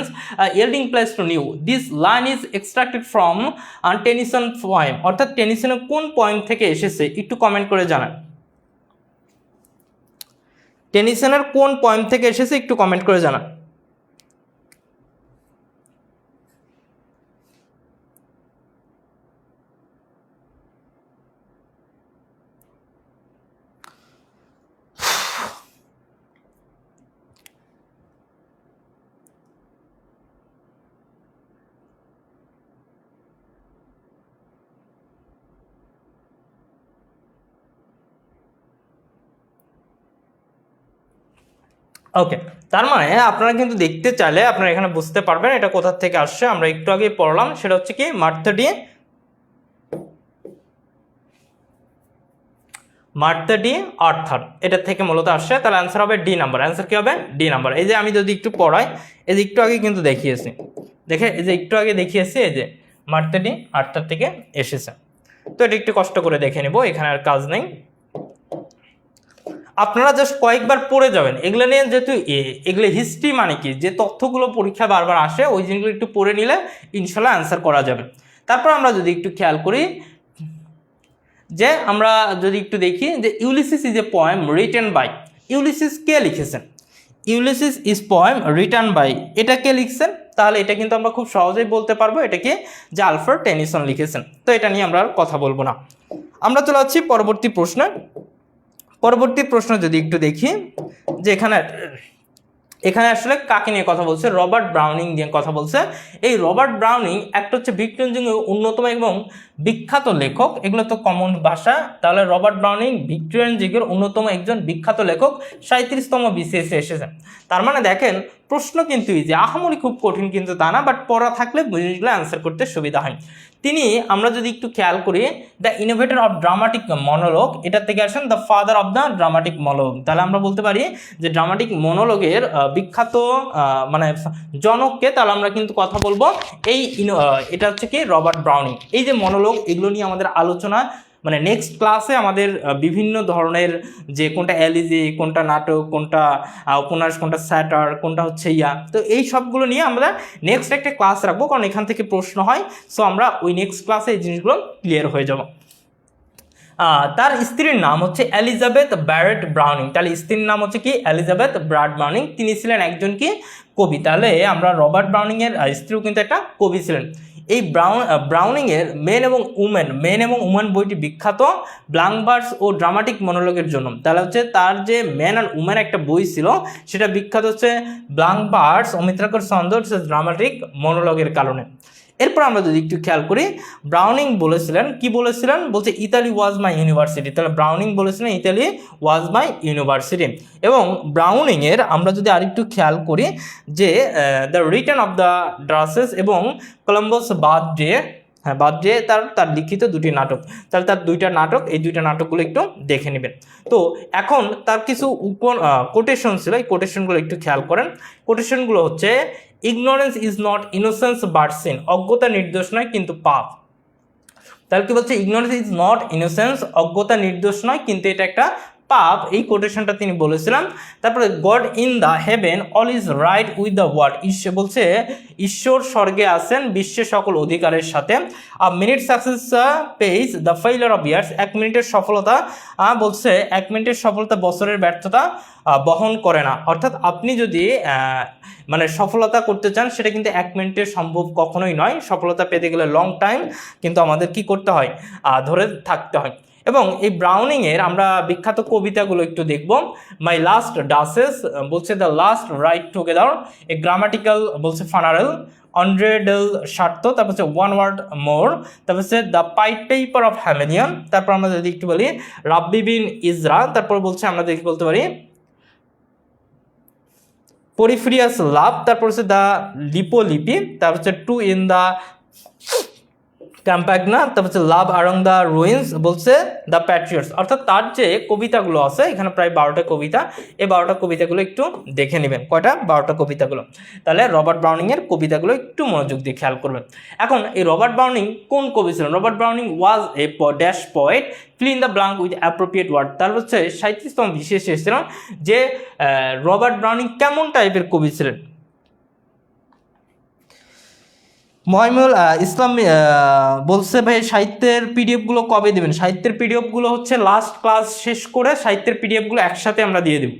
yielding place to new, this line is extracted from Tennyson poem, অর্থাৎ টেনিসনের কোন পোয়েম থেকে এসেছে একটু কমেন্ট করে জানান। টেনিসনের কোন পোয়েম থেকে এসেছে একটু কমেন্ট করে জানান। ওকে, তার মানে আপনারা কিন্তু দেখতে চাইলে আপনারা এখানে বুঝতে পারবেন এটা কোথা থেকে আসছে। আমরা একটু আগে পড়লাম, সেটা হচ্ছে কি মার্তে ডি আর্থার, এটা থেকে মূলত আসছে। তাহলে অ্যান্সার হবে ডি নাম্বার। অ্যান্সার কি হবে? D number. এই যে আমি যদি একটু পড়াই, এই যে একটু আগে কিন্তু দেখিয়েছি, দেখে এই যে একটু আগে দেখিয়েছি, এই যে মার্তে ডি আর্থার থেকে এসেছে। তো এটা একটু কষ্ট করে দেখে নেব, এখানে আর কাজ নেই। আপনারা জাস্ট কয়েকবার পড়ে যাবেন এগুলো নিয়ে, যেহেতু এগুলো হিস্ট্রি মানে কি, যে তথ্যগুলো পরীক্ষা বারবার আসে ওই জিনিসগুলো একটু পড়ে নিলে ইনশাল্লাহ অ্যান্সার করা যাবে। তারপর আমরা যদি একটু খেয়াল করি, যে আমরা যদি একটু দেখি যে Ulysses is a poem written by, Ulysses কে লিখেছেন? Ulysses is poem written by, এটা কে লিখছেন? তাহলে এটা কিন্তু আমরা খুব সহজেই বলতে পারবো এটাকে যে আলফ্রেড টেনিসন লিখেছেন। তো এটা নিয়ে আমরা আর কথা বলবো না। আমরা চলে যাচ্ছি পরবর্তী প্রশ্নে। পরবর্তী প্রশ্ন যদি একটু দেখি, যে এখানে আসলে কাকে নিয়ে কথা বলছে? রবার্ট ব্রাউনিং নিয়ে কথা বলছে। এই রবার্ট ব্রাউনিং একটা হচ্ছে ভিক্টোরিয়ান যুগের অন্যতম এবং বিখ্যাত লেখক, এগুলো তো কমন ভাষা। তাহলে রবার্ট ব্রাউনিং ভিক্টোরিয়ান যুগের অন্যতম একজন বিখ্যাত লেখক, 37তম বিসিএসে এসেছেন। তার মানে দেখেন প্রশ্ন কিন্তু এই যে আহামরি খুব কঠিন কিন্তু তা না, বাট পড়া থাকলে জিনিসগুলো অ্যান্সার করতে সুবিধা হয়। তিনি আমরা যদি একটু খেয়াল করি, the innovator of dramatic monologue, এটা থেকে আসেন the father of the dramatic monologue. তাহলে আমরা বলতে পারি যে ড্রামাটিক মনোলগের বিখ্যাত মানে জনককে, তাহলে আমরা কিন্তু কথা বলবো এই এটা হচ্ছে কি রবার্ট ব্রাউনিং। এই যে মনোলগ, এগুলো নিয়ে আমাদের আলোচনা মানে নেক্সট ক্লাসে আমাদের বিভিন্ন ধরনের, যে কোনটা এলিজি, কোনটা নাটক, কোনটা উপন্যাস, কোনটা স্যাটার, কোনটা হচ্ছে তো এই সবগুলো নিয়ে আমরা নেক্সট একটা ক্লাস রাখবো, কারণ এখান থেকে প্রশ্ন হয়। সো আমরা ওই নেক্সট ক্লাসে এই জিনিসগুলো ক্লিয়ার হয়ে যাব। তার স্ত্রীর নাম হচ্ছে এলিজাবেথ ব্যারেট ব্রাউনিং। তাহলে স্ত্রীর নাম হচ্ছে কি এলিজাবেথ ব্রাড ব্রাউনিং। তিনি ছিলেন একজন কি কবি। তাহলে আমরা রবার্ট ব্রাউনিং এর স্ত্রীও কিন্তু একটা কবি ছিলেন। এই ব্রাউনিংয়ের মেন এবং উমেন বইটি বিখ্যাত ব্ল্যাঙ্ক ভার্স ও ড্রামাটিক মনোলগের জন্য। তাহলে হচ্ছে তার যে মেন অ্যান্ড উমেন একটা বই ছিল, সেটা বিখ্যাত হচ্ছে ব্ল্যাঙ্ক ভার্স, অমিত্রাকর ছন্দ, ড্রামাটিক মনোলগের কারণে। এরপর আমরা যদি একটু খেয়াল করি, ব্রাউনিং বলেছিলেন, কি বলেছিলেন, বলছে ইতালি ওয়াজ মাই ইউনিভার্সিটি। তাহলে ব্রাউনিং বলেছিলেন ইতালি ওয়াজ মাই ইউনিভার্সিটি। এবং ব্রাউনিংয়ের আমরা যদি আরেকটু খেয়াল করি যে দ্য রিটার্ন অফ দ্য ড্রাসেস এবং কলম্বাস বার্থডে তার লিখিত দুটি নাটক। তাহলে তার দুইটা নাটক, এই দুইটা নাটকগুলো একটু দেখে নেবেন। তো এখন তার কিছু কোটেশন ছিল, এই কোটেশনগুলো একটু খেয়াল করেন। কোটেশনগুলো হচ্ছে ignorance is not innocence but sin, অজ্ঞতা নির্দোষ নয় কিন্তু পাপ। তাহলে কি বলছে, ইগনোরেন্স ইজ নট ইনোসেন্স, অজ্ঞতা নির্দোষ নয় কিন্তু এটা একটা পাপ, এই কোটেশনটা তিনি বলেছিলাম। তারপরে God in the heaven all is right with the world, ঈশ্বর বলছে ঈশ্বর স্বর্গে আছেন বিশ্বের সকল অধিকারের সাথে। A minute success pays the failure of years, 1 মিনিটের সফলতা বলছে 1 মিনিটের সফলতা বছরের ব্যর্থতা বহন করে না। অর্থাৎ আপনি যদি মানে সফলতা করতে চান সেটা কিন্তু 1 মিনিটে সম্ভব কখনোই নয়। সফলতা পেতে গেলে লং টাইম কিন্তু আমাদের কি করতে হয়, ধরে থাকতে হয়। এবং এই ব্রাউনিংয়ের আমরা বিখ্যাত কবিতাগুলো একটু দেখব। মাই লাস্ট ডাসেস বলছে the last right together, A grammatical বলছে ফানারেল, অন্ড্রে ডেল শার্তো, তারপর হচ্ছে ওয়ান ওয়ার্ড মোর, তারপর হচ্ছে দ্য পাইট পেপার অফ হ্যামেলিয়ন। তারপর আমরা যদি একটু বলি রাব্বি বিন ইজরা, তারপর বলছে আমরা দেখি বলতে পারি পরিফিরিয়াস লাভ, তারপর হচ্ছে দ্য লিপোলিপি, তারপর হচ্ছে টু ইন দ্য ক্যাম্পাগনা, তারপর হচ্ছে লাভ অ্যারং দ্য রুইন্স বলছে দ্য প্যাট্রিয়টস। অর্থাৎ তার যে কবিতাগুলো আছে এখানে প্রায় 12টা কবিতা, এই 12টা কবিতাগুলো একটু দেখে নেবেন। কয়টা? 12টা কবিতাগুলো। তাহলে রবার্ট ব্রাউনিংয়ের কবিতাগুলো একটু মনোযোগ দিয়ে খেয়াল করবেন। এখন এই রবার্ট ব্রাউনিং কোন কবি ছিলেন? Robert Browning was a dash poet, fill in the blank with appropriate word. তার হচ্ছে 37তম বিশেষ এসেছিলাম যে রবার্ট ব্রাউনিং কেমন টাইপের কবি ছিলেন। মহিমুল ইসলাম বলছে ভাই সাহিত্যের পিডিএফগুলো কবে দেবেন? সাহিত্যের পিডিএফগুলো হচ্ছে লাস্ট ক্লাস শেষ করে সাহিত্যের পিডিএফগুলো একসাথে আমরা দিয়ে দেব।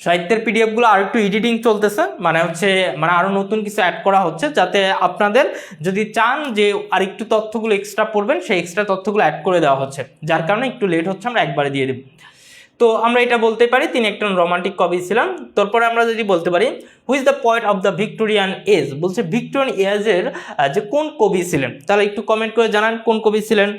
সাহিত্যের পিডিএফগুলো আর একটু এডিটিং চলতেছে, মানে আরও নতুন কিছু অ্যাড করা হচ্ছে, যাতে আপনাদের যদি চান যে আর একটু তথ্যগুলো এক্সট্রা পড়বেন সেই এক্সট্রা তথ্যগুলো অ্যাড করে দেওয়া হচ্ছে, যার কারণে একটু লেট হচ্ছে, আমরা একবারে দিয়ে দেব। তো আমরা এটা বলতে পারি তিনি একজন রোমান্টিক কবি ছিলেন। তারপরে আমরা যদি বলতে পারি who is the poet of the Victorian age, বলছে ভিক্টোরিয়ান এজের যে কোন কবি ছিলেন, তাহলে একটু কমেন্ট করে জানান কোন কবি ছিলেন।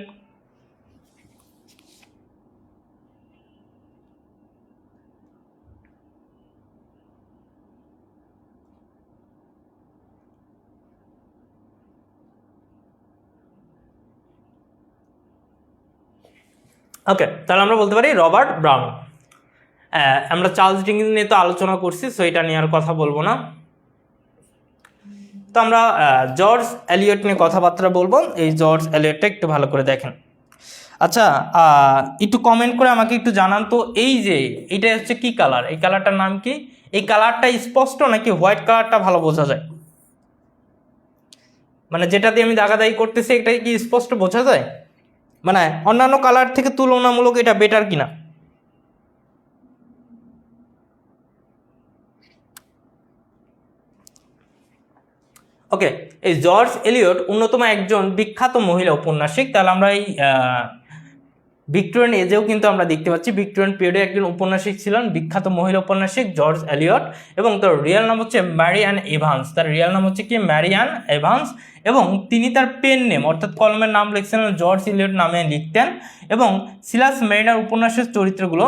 ওকে, তাহলে আমরা বলতে পারি রবার্ট ব্রাউনিং। আমরা চার্লস ডিকেন্স নিয়ে তো আলোচনা করছি, সো এটা নিয়ে আর কথা বলবো না। তো আমরা জর্জ এলিয়ট নিয়ে কথাবার্তা বলবো। এই জর্জ এলিয়টটা একটু ভালো করে দেখেন। আচ্ছা, একটু কমেন্ট করে আমাকে একটু জানান তো, এই যে এটা হচ্ছে কি কালার, এই কালারটার নাম কি? এই কালারটা স্পষ্ট নাকি হোয়াইট কালারটা ভালো বোঝা যায়? মানে যেটা দিয়ে আমি দাগাদাগি করতেছি এটা কি স্পষ্ট বোঝা যায়? মানে অন্যান্য কালার থেকে তুলনামূলক এটা বেটার কিনা? ওকে, এই জর্জ এলিয়ট অন্যতম একজন বিখ্যাত মহিলা ঔপন্যাসিক। তাহলে আমরা এই ভিক্টোরিয়ান এজেও কিন্তু আমরা দেখতে পাচ্ছি ভিক্টোরিয়ান পিরিয়ডে একজন উপন্যাসিক ছিলেন, বিখ্যাত মহিলা উপন্যাসিক জর্জ এলিয়ট, এবং তার রিয়েল নাম হচ্ছে ম্যারি অ্যান এভান্স। তার রিয়েল নাম হচ্ছে কি? Mary Ann Evans. এবং তিনি তার পেন নেম অর্থাৎ কলমের নাম লিখছেন জর্জ এলিয়ট নামে লিখতেন। এবং সিলাস মেরিনার উপন্যাসের চরিত্রগুলো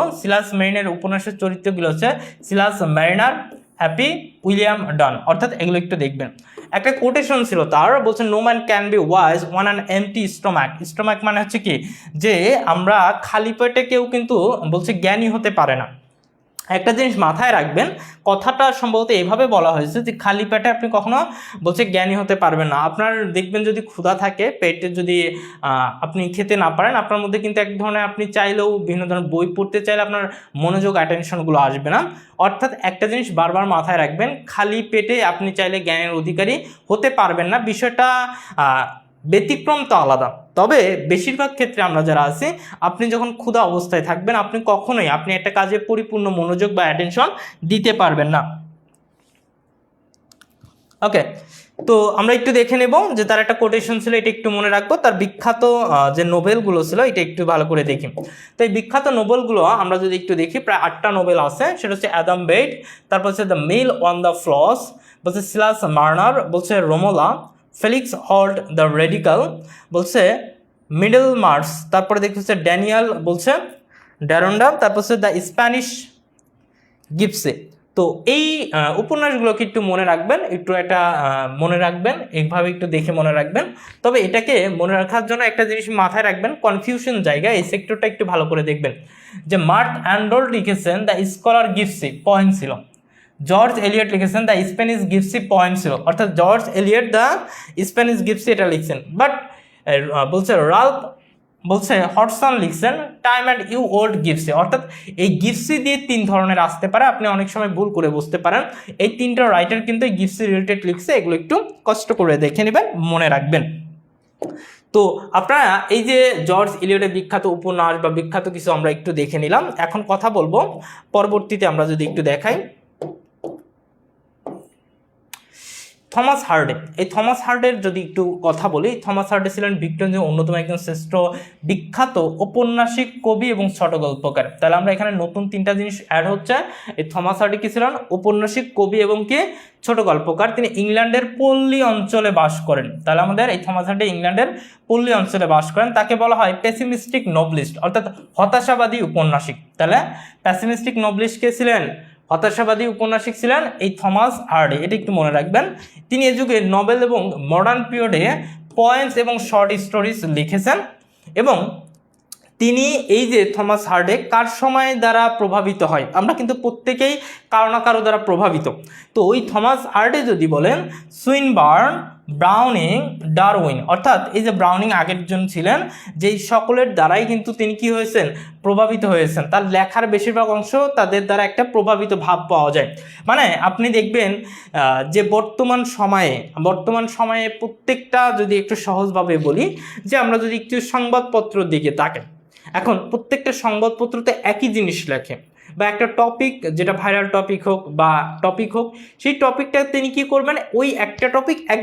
হচ্ছে Silas Marner, Eppie, William Dane, অর্থাৎ এগুলো একটু দেখবেন। একটা কোটেশন ছিল তার, বলছে no man can be wise on an empty stomach. Stomach মানে হচ্ছে কি, যে আমরা খালি পেটে কেউ কিন্তু বলছে জ্ঞানী হতে পারে না। একটা জিনিস মাথায় রাখবেন, কথাটা সম্ভবত এভাবে বলা হয়েছে যে খালি পেটে আপনি কখনো বলছে জ্ঞানী হতে পারবেন না। আপনার দেখবেন যদি ক্ষুধা থাকে, পেটে যদি আপনি খেতে না পারেন, আপনার মধ্যে কিন্তু এক ধরনের আপনি চাইলেও বিভিন্ন ধরনের বই পড়তে চাইলে আপনার মনোযোগ অ্যাটেনশনগুলো আসবে না। অর্থাৎ একটা জিনিস বারবার মাথায় রাখবেন, খালি পেটে আপনি চাইলে জ্ঞানের অধিকারী হতে পারবেন না। বিষয়টা ব্যতিক্রম তো আলাদা, তবে বেশিরভাগ ক্ষেত্রে আমরা যারা আছি, আপনি যখন ক্ষুধা অবস্থায় থাকবেন আপনি কখনোই একটা কাজে পরিপূর্ণ মনোযোগ বা অ্যাটেনশন দিতে পারবেন না। ওকে, তো আমরা একটু দেখে নেব যে তার একটা কোটেশন ছিল, এটা একটু মনে রাখবো। তার বিখ্যাত যে নোবেলগুলো ছিল এটা একটু ভালো করে দেখি। তো এই বিখ্যাত নোবেলগুলো আমরা যদি একটু দেখি, প্রায় 8টা নোবেল আছে। সেটা হচ্ছে অ্যাডাম বেড, তারপর হচ্ছে the Mill on the Floss, বলছে সিলাস মার্নার, বলছে Romola, Felix Holt the Radical বলছে মিডল মার্স, তারপরে দেখতে হচ্ছে ড্যানিয়াল বলছে ড্যারন্ডা, তারপর হচ্ছে দ্য স্প্যানিশ গিপসে। তো এই উপন্যাসগুলোকে একটু মনে রাখবেন, একটু একটা মনে রাখবেন, এইভাবে একটু দেখে মনে রাখবেন। তবে এটাকে মনে রাখার জন্য একটা জিনিস মাথায় রাখবেন, কনফিউশন জায়গা, এই সেক্টরটা একটু ভালো করে দেখবেন। যে মার্ক অ্যান্ডোল লিখেছেন দ্য স্কলার গিপসি, পয়েন্ট ছিল। জর্জ এলিয়ট লিখেছেন দ্য স্প্যানিশ গিপসি, পয়েন্ট ছিল। অর্থাৎ জর্জ এলিয়ট দ্য স্প্যানিশ গিপসি এটা লিখছেন, বাট বলছে রাল্ফ বলছে হডসন লিখছেন টাইম অ্যান্ড ইউ ওল্ড গিপসি। অর্থাৎ এই গিপসি দিয়ে 3 ধরনের আসতে পারে, আপনি অনেক সময় ভুল করে বুঝতে পারেন। এই 3টা রাইটার কিন্তু এই গিপসি রিলেটেড লিখছে, এগুলো একটু কষ্ট করে দেখে নেবেন, মনে রাখবেন। তো আপনারা এই যে জর্জ এলিয়টের বিখ্যাত উপন্যাস বা বিখ্যাত কিছু আমরা একটু দেখে নিলাম, এখন কথা বলবো পরবর্তীতে আমরা যদি একটু দেখাই থমাস হার্ডে। এই থমাস হার্ডের যদি একটু কথা বলি, থমাস হার্ডে ছিলেন ভিক্টোরিয়ানের অন্যতম একজন শ্রেষ্ঠ বিখ্যাত ঔপন্যাসিক, কবি এবং ছোট গল্পকার। তাহলে আমরা এখানে নতুন 3টা জিনিস অ্যাড হচ্ছে। এই থমাস হার্ডে কি ছিলেন? ঔপন্যাসিক, কবি এবং কি ছোট গল্পকার। তিনি ইংল্যান্ডের পল্লী অঞ্চলে বাস করেন। তাহলে আমাদের এই থমাস হার্ডে ইংল্যান্ডের পল্লী অঞ্চলে বাস করেন। তাকে বলা হয় পেসিমিস্টিক নভলিস্ট, অর্থাৎ হতাশাবাদী উপন্যাসিক। তাহলে পেসিমিস্টিক নভলিস্ট কে ছিলেন? হতাশাবাদী উপন্যাসিক ছিলেন এই থমাস হার্ডে, এটা একটু মনে রাখবেন। তিনি এ যুগে নভেল এবং মডার্ন পিরিয়ডে পয়েমস এবং শর্ট স্টোরিজ লিখেছেন। এবং তিনি এই যে থমাস হার্ডে কার সময় দ্বারা প্রভাবিত হয়? আমরা কিন্তু প্রত্যেকেই কারো না কারো দ্বারা প্রভাবিত। তো ওই থমাস হার্ডে যদি বলেন সুইনবার্ন, ব্রাউনিং, ডারউইন, অর্থাৎ এই যে ব্রাউনিং আগের জন ছিলেন, যেই সকলের দ্বারাই কিন্তু তিনি কি হয়েছেন? প্রভাবিত হয়েছেন। তার লেখার বেশিরভাগ অংশ তাদের দ্বারা একটা প্রভাবিত ভাব পাওয়া যায়। মানে আপনি দেখবেন যে বর্তমান সময়ে প্রত্যেকটা, যদি একটু সহজভাবে বলি, যে আমরা যদি একটু সংবাদপত্র দিকে তাকাই, এখন প্রত্যেকটা সংবাদপত্রতে একই জিনিস লেখে, বা একটা টপিক, যেটা ভাইরাল টপিক হোক বা টপিক হোক, সেই টপিকটা তিনি কি করবেন? ওই একটা টপিক এক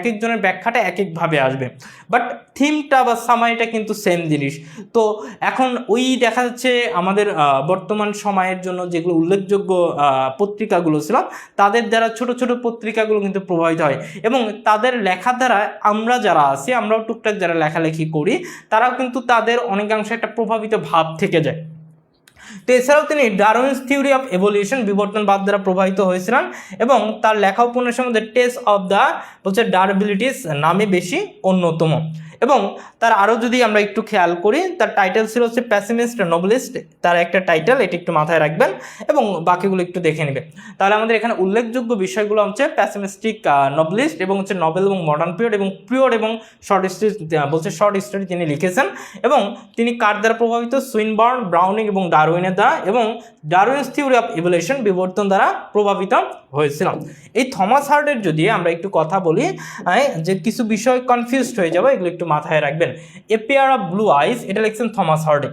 একজনের ব্যাখ্যাটা এক একভাবে আসবে, বাট থিমটা বা সামারিটা কিন্তু সেম জিনিস। তো এখন ওই দেখা যাচ্ছে আমাদের বর্তমান সময়ের জন্য যেগুলো উল্লেখযোগ্য পত্রিকাগুলো ছিল, তাদের দ্বারা ছোট ছোট পত্রিকাগুলো কিন্তু প্রভাবিত হয়, এবং তাদের লেখার দ্বারা আমরা যারা আছি, আমরাও টুকটাক যারা লেখালেখি করি, তারাও কিন্তু তাদের অনেকাংশে একটা প্রভাবিত ভাব থেকে যায়। তো এছাড়াও তিনি ডারউইনস থিওরি অফ এভলিউশন, বিবর্তনবাদ দ্বারা প্রভাবিত হয়েছিলেন, এবং তার লেখা উপন্যাসের মধ্যে টেস্ট অফ দ্য বলছে ডারবিলিটিস নামে বেশি অন্যতম। এবং তার আরও যদি আমরা একটু খেয়াল করি, তার টাইটেল ছিল হচ্ছে প্যাসিমিস্ট নভেলিস্ট, তার একটা টাইটেল, এটি একটু মাথায় রাখবেন এবং বাকিগুলো একটু দেখে নেবেন। তাহলে আমাদের এখানে উল্লেখযোগ্য বিষয়গুলো হচ্ছে প্যাসিমিস্টিক নভেলিস্ট, এবং হচ্ছে নভেল এবং মডার্ন পিরিয়ড, এবং পিরিয়ড এবং শর্ট স্টোরি, বলছে শর্ট স্টোরি তিনি লিখেছেন। এবং তিনি কার দ্বারা প্রভাবিত? সুইনবার্ন, ব্রাউনিং এবং ডারউইনের দ্বারা, এবং ডারউইনস থিওরি অফ ইভলিউশন, বিবর্তন দ্বারা প্রভাবিত হয়েছিল। এই থমাস হার্ডের যদি আমরা একটু কথা বলি, যে কিছু বিষয় কনফিউজড হয়ে যাবে, এগুলো একটু মাথায় রাখবেন। এ পেয়ার অফ ব্লু আইস, এটা লিখছেন থমাস হার্ডে।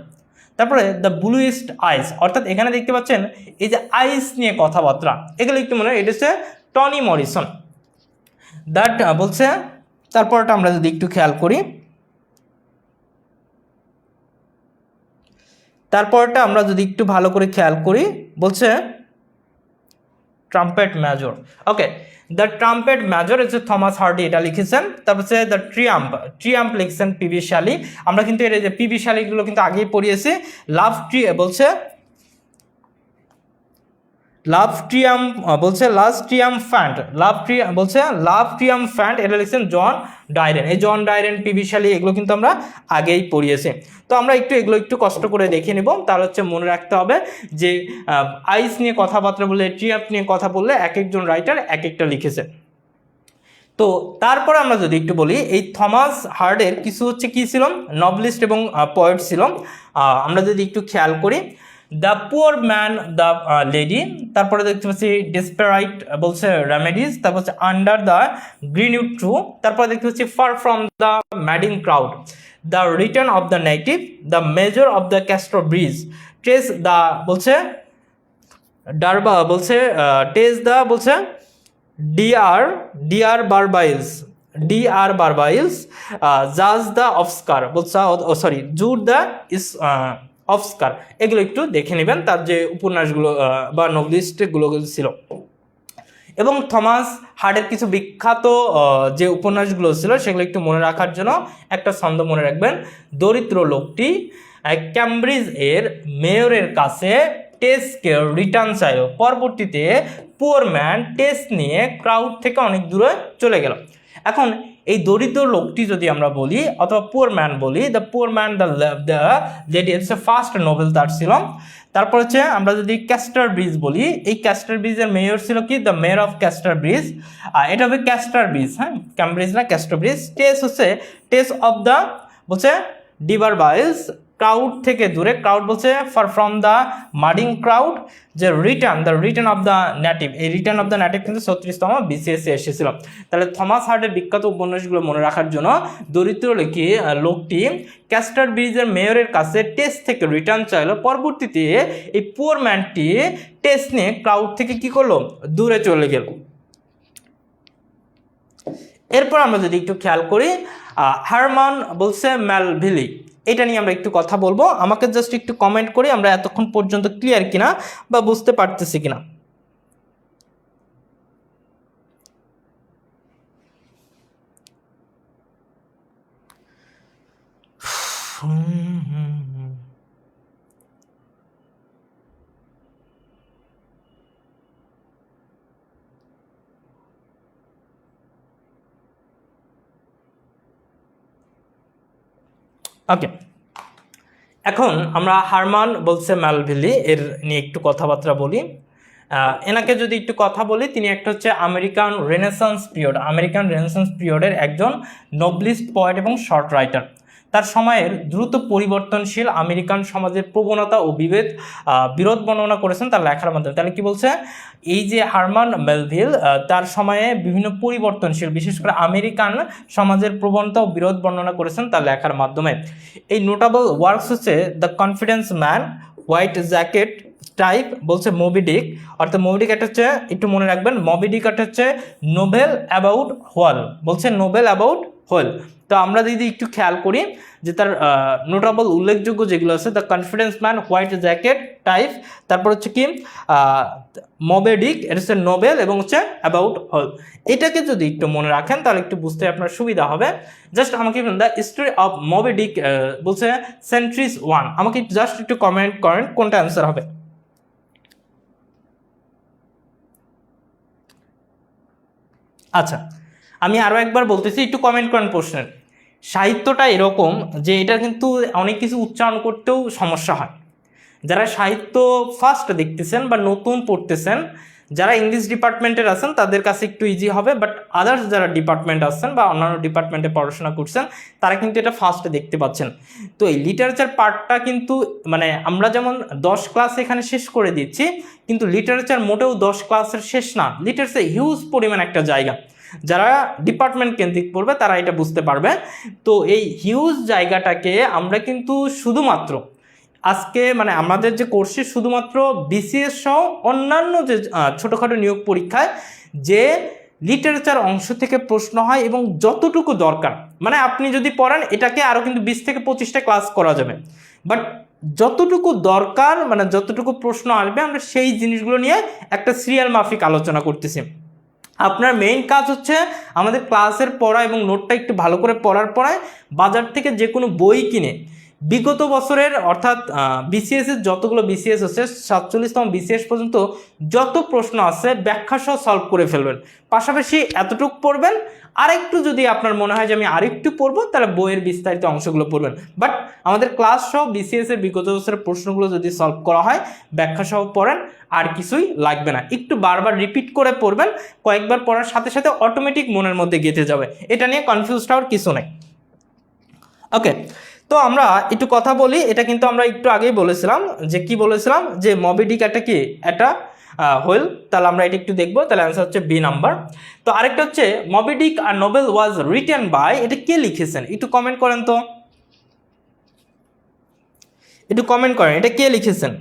তারপরে দ্য ব্লুইস্ট আইস, অর্থাৎ এখানে দেখতে পাচ্ছেন এই যে আইস নিয়ে কথাবার্তা, এগুলো একটু মনে হয়, এটা হচ্ছে টনি মরিসন। দ্যাট বলছে, তারপরটা আমরা যদি একটু খেয়াল করি, তারপরটা আমরা যদি একটু ভালো করে খেয়াল করি, বলছে trumpet major. Okay, the trumpet major হচ্ছে থমাস হার্ডি, এটা লিখেছেন। তারপর হচ্ছে দ্য ট্রিয়াম্প লিখছেন পিবি শ্যালি। আমরা কিন্তু এর যে পিবি শ্যালিগুলো কিন্তু আগেই পড়িয়েছি। লাভ ট্রিয়াম্ফ্যান্ট, এটা লিখছেন জন ডাইরেন। এই জন ডাইরেন, পিবি শ্যালি, এগুলো কিন্তু আমরা আগেই পড়িয়েছি। তো আমরা এগুলো একটু কষ্ট করে দেখে নেব। তাহলে হচ্ছে মনে রাখতে হবে যে আইস নিয়ে কথাবার্তা বললে, ট্রিয়াম্প নিয়ে কথা বললে, এক একজন রাইটার এক একটা লিখেছে। তো তারপরে আমরা যদি একটু বলি, এই থমাস হার্ডের কিছু হচ্ছে কি ছিল? নভেলিস্ট এবং পোয়েট ছিল। আমরা যদি একটু খেয়াল করি, the poor man, the lady, তারপরে দেখতে পাচ্ছি ডেসপারাইট, বলছে রেমেডিস, তারপর হচ্ছে আন্ডার দ্য গ্রিনউড ট্রু, তারপরে দেখতে পাচ্ছি far from the madding crowd, the return of the native, the major of the Castro bridge, trace the, বলছে ডারবা, বলছে টেস দ্য, বলছে ডিআর বারবাইলস, জাজ দ্য অফস্কার, বলছে সরি জুড দ্য ইস অফস্কার। এগুলো একটু দেখে নেবেন, তার যে উপন্যাসগুলো বা নভেলিস্টগুলো ছিল। এবং থমাস হার্ডের কিছু বিখ্যাত যে উপন্যাসগুলো ছিল সেগুলো একটু মনে রাখার জন্য একটা ছন্দ মনে রাখবেন। দরিদ্র লোকটি ক্যামব্রিজ এর মেয়রের কাছে টেস্টকে রিটার্ন চাইল, পরবর্তীতে পুয়ার ম্যান টেস্ট নিয়ে ক্রাউড থেকে অনেক দূরে চলে গেল। এখন এই দরিদ্র লোকটি যদি আমরা বলি অথবা পুয়ার ম্যান বলি, the poor man the lady হচ্ছে ফার্স্ট নোবেল তার ছিল। তারপর হচ্ছে আমরা যদি ক্যাস্টার ব্রিজ বলি, এই ক্যাস্টার ব্রিজের মেয়র ছিল কি the mayor of castor bridge, এটা হবে ক্যাস্টার ব্রিজ, হ্যাঁ ক্যামব্রিজ না ক্যাস্টার ব্রিজ। টেস্ট হচ্ছে টেস্ট অফ দ্য বলছে ডিবার বাইলস, ক্রাউড থেকে দূরে, ক্রাউড বলছে ফর ফ্রম দ্য মাডিং ক্রাউড। যে রিটার্ন অফ দ্য নেটিভ, এই রিটার্ন অফ দ্য নেটিভ কিন্তু 36তম বিসিএসে এসেছিল। তাহলে থমাস হার্ডের বিখ্যাত উপন্যাসগুলো মনে রাখার জন্য দরিদ্র লোকটি ক্যাস্টার ব্রিজের মেয়রের কাছে টেস্ট থেকে রিটার্ন চাইলো, পরবর্তীতে এই পুয়ার ম্যানটি টেস্ট নিয়ে ক্রাউড থেকে কি করলো দূরে চলে গেল। এরপর আমরা যদি একটু খেয়াল করি হারমান বলছে মেলভিলি, এটা নিয়ে আমরা একটু কথা বলবো। আমাকে জাস্ট একটু কমেন্ট করি আমরা এতক্ষণ পর্যন্ত ক্লিয়ার কিনা বা বুঝতে পারতেছি কিনা। ওকে, এখন আমরা হারমান বলছে মেলভিলি এর নিয়ে একটু কথাবার্তা বলি। এনাকে যদি একটু কথা বলি, তিনি একটা হচ্ছে আমেরিকান রেনেসান্স পিরিয়ডের একজন নোবলিস্ট পোয়েট এবং শর্ট রাইটার। তার সময়ের দ্রুত পরিবর্তনশীল আমেরিকান সমাজের প্রবণতা ও বিরোধ বর্ণনা করেছেন তার লেখার মাধ্যমে। তাহলে কি বলছে, এই যে হারমান মেলভিল তার সময়ে বিভিন্ন পরিবর্তনশীল বিশেষ করে আমেরিকান সমাজের প্রবণতা ও বিরোধ বর্ণনা করেছেন তার লেখার মাধ্যমে। এই নোটেবল ওয়ার্কস হচ্ছে the confidence man, white jacket type বলছে মোবি ডিক, অর্থাৎ মোবি ডিক একটা হচ্ছে একটু মনে রাখবেন, মোবি ডিক একটা হচ্ছে নোবেল অ্যাবাউট হোয়াল, বলছে নোবেল অ্যাবাউট হোয়াল। তো আমরা যদি একটু খেয়াল করি যে তার নোটেবল উল্লেখযোগ্য যেগুলো আছে, the confidence man, white jacket type, তারপর হচ্ছে কি মোবি ডিক, এটা হচ্ছে নোবেল এবং হচ্ছে অ্যাবাউট হোয়াল। এটাকে যদি একটু মনে রাখেন তাহলে একটু বুঝতে আপনার সুবিধা হবে। জাস্ট আমাকে দ্য স্টোরি অফ মোবি ডিক বলছে সেন্ট্রিজ 1, আমাকে জাস্ট একটু কমেন্ট করেন কোনটা অ্যান্সার হবে। আচ্ছা, আমি আরও একবার বলতেছি, একটু কমেন্ট করেন প্রশ্নের। সাহিত্যটা এরকম যে এটা কিন্তু অনেক কিছু উচ্চারণ করতেও সমস্যা হয়। যারা সাহিত্য ফার্স্ট দেখতেছেন বা নতুন পড়তেছেন, যারা ইংলিশ ডিপার্টমেন্টের আছেন তাদের কাছে একটু ইজি হবে, বাট আদার্স যারা ডিপার্টমেন্ট আছেন বা অন্যান্য ডিপার্টমেন্টে পড়াশোনা করছেন তারা কিন্তু এটা ফার্স্টে দেখতে পাচ্ছেন। তো এই লিটারেচার পার্টটা কিন্তু মানে আমরা যেমন 10 ক্লাস এখানে শেষ করে দিচ্ছি, কিন্তু লিটারেচার মোটেও 10 ক্লাসের শেষ না। লিটারেচার হিউজ পরিমাণ একটা জায়গা, যারা ডিপার্টমেন্ট কেন্দ্রিক পড়বে তারা এটা বুঝতে পারবে। তো এই হিউজ জায়গাটাকে আমরা কিন্তু শুধুমাত্র আজকে মানে আমাদের যে কোর্সে শুধুমাত্র বিসিএস সহ অন্যান্য যে ছোটোখাটো নিয়োগ পরীক্ষায় যে লিটারেচার অংশ থেকে প্রশ্ন হয় এবং যতটুকু দরকার, মানে আপনি যদি পড়েন এটাকে আরও কিন্তু 20 থেকে 25টা ক্লাস করা যাবে, বাট যতটুকু দরকার মানে যতটুকু প্রশ্ন আসবে আমরা সেই জিনিসগুলো নিয়ে একটা সিরিয়াল মাফিক আলোচনা করতেছি। আপনার মেইন কাজ হচ্ছে আমাদের ক্লাসের পড়া এবং নোটটা একটু ভালো করে পড়ার পরে বাজার থেকে যে কোনো বই কিনে বিগত বছরের অর্থাৎ বিসিএসের যতগুলো বিসিএস হচ্ছে 47তম বিসিএস পর্যন্ত যত প্রশ্ন আছে ব্যাখ্যা সহ সলভ করে ফেলবেন। পাশাপাশি এতটুকু পড়বেন, আরেকটু যদি আপনার মনে হয় যে আমি আরেকটু পড়বো তাহলে বইয়ের বিস্তারিত অংশগুলো পড়বেন। বাট আমাদের ক্লাস সহ বিসিএসের বিগত বছরের প্রশ্নগুলো যদি সলভ করা হয় ব্যাখ্যা সহ পড়েন, আর কিছুই লাগবে না। একটু বারবার রিপিট করে পড়বেন, কয়েকবার পড়ার সাথে সাথে অটোমেটিক মনের মধ্যে গেঁথে যাবে, এটা নিয়ে কনফিউজ হওয়ার কিছু নেই। ওকে, তো আমরা একটু কথা বলি। এটা কিন্তু আমরা একটু আগেই বলেছিলাম যে কি বলেছিলাম যে মবি ডিক একটা কি একটা হোয়েল। তাহলে আমরা এটা একটু দেখবো, তাহলে অ্যান্সার হচ্ছে বি নাম্বার। তো আরেকটা হচ্ছে মবি ডিক আর নোবেল ওয়াজ রিটেন বাই, এটা কে লিখেছেন একটু কমেন্ট করেন তো, একটু কমেন্ট করেন এটা কে লিখেছেন।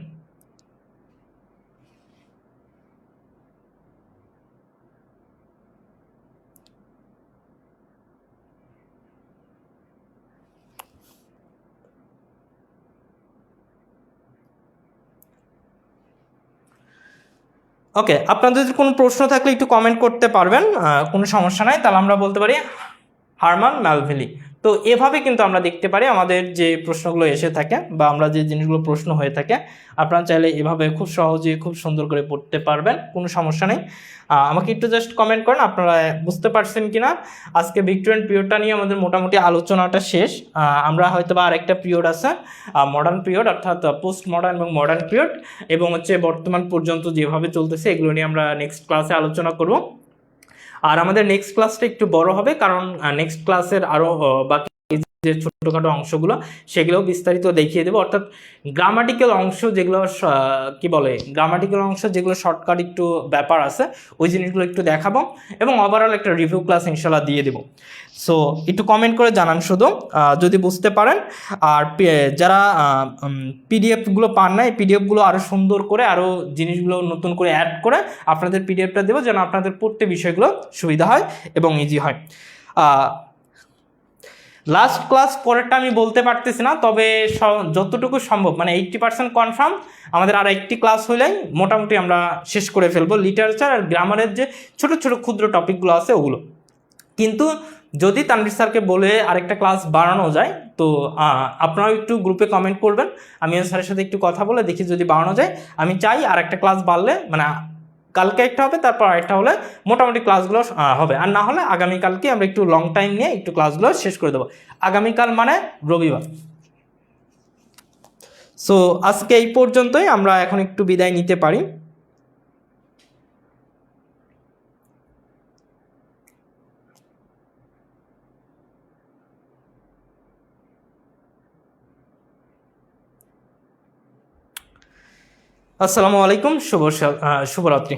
ওকে, আপনাদের যদি কোনো প্রশ্ন থাকলে একটু কমেন্ট করতে পারবেন, কোনো সমস্যা নাই। তাহলে আমরা বলতে পারি হারমান ম্যালভেলি। তো এভাবে কিন্তু আমরা দেখতে পারি আমাদের যে প্রশ্নগুলো এসে থাকে বা আমরা যে জিনিসগুলো প্রশ্ন হয়ে থাকে, আপনারা চাইলে এভাবে খুব সহজে খুব সুন্দর করে পড়তে পারবেন, কোনো সমস্যা নেই। আমাকে একটু জাস্ট কমেন্ট করেন আপনারা বুঝতে পারছেন কিনা। আজকে ভিক্টোরিয়ান পিরিয়ডটা নিয়ে আমাদের মোটামুটি আলোচনাটা শেষ। আমরা হয়তো বা আরেকটা পিরিয়ড আছে মডার্ন পিরিয়ড, অর্থাৎ পোস্ট মডার্ন এবং মডার্ন পিরিয়ড, এবং হচ্ছে বর্তমান পর্যন্ত যেভাবে চলতেছে এগুলো নিয়ে আমরা নেক্সট ক্লাসে আলোচনা করব। আর আমাদের নেক্সট ক্লাসটা একটু বড় হবে, কারণ নেক্সট ক্লাসের আরও বাকি যে ছোটোখাটো অংশগুলো সেগুলোও বিস্তারিত দেখিয়ে দেবো। অর্থাৎ গ্রামাটিক্যাল অংশ যেগুলো কি বলে, গ্রামাটিক্যাল অংশ যেগুলো শর্টকাট একটু ব্যাপার আছে ওই জিনিসগুলো একটু দেখাবো, এবং ওভারঅল একটা রিভিউ ক্লাস ইনশাল্লাহ দিয়ে দেবো। সো একটু কমেন্ট করে জানান শুধু যদি বুঝতে পারেন। আর যারা পিডিএফগুলো পান না, এই পিডিএফগুলো আরও সুন্দর করে আরও জিনিসগুলো নতুন করে অ্যাড করে আপনাদের পিডিএফটা দেবো, যেন আপনাদের পড়তে বিষয়গুলো সুবিধা হয় এবং ইজি হয়। লাস্ট ক্লাস পরেরটা আমি বলতে পারতেছি না, তবে যতটুকু সম্ভব মানে 80% কনফার্ম আমাদের আর একটি ক্লাস হলেই মোটামুটি আমরা শেষ করে ফেলবো লিটারেচার আর গ্রামারের যে ছোট ছোট ক্ষুদ্র টপিকগুলো আছে ওগুলো। কিন্তু যদি তানভীর স্যারকে বলে আরেকটা ক্লাস বাড়ানো যায় তো আপনারাও একটু গ্রুপে কমেন্ট করবেন, আমিও স্যারের সাথে একটু কথা বলে দেখি যদি বাড়ানো যায়। আমি চাই আর একটা ক্লাস বাড়লে, মানে কালকে একটা হবে তারপর আরেকটা হলে মোটামুটি ক্লাসগুলো হবে, আর না হলে আগামীকালকে আমরা একটু লং টাইম নিয়ে একটু ক্লাসগুলো শেষ করে দেবো। আগামীকাল মানে রবিবার। সো আজকে এই পর্যন্তই, আমরা এখন একটু বিদায় নিতে পারি। আসসালামু আলাইকুম, শুভরাত্রি।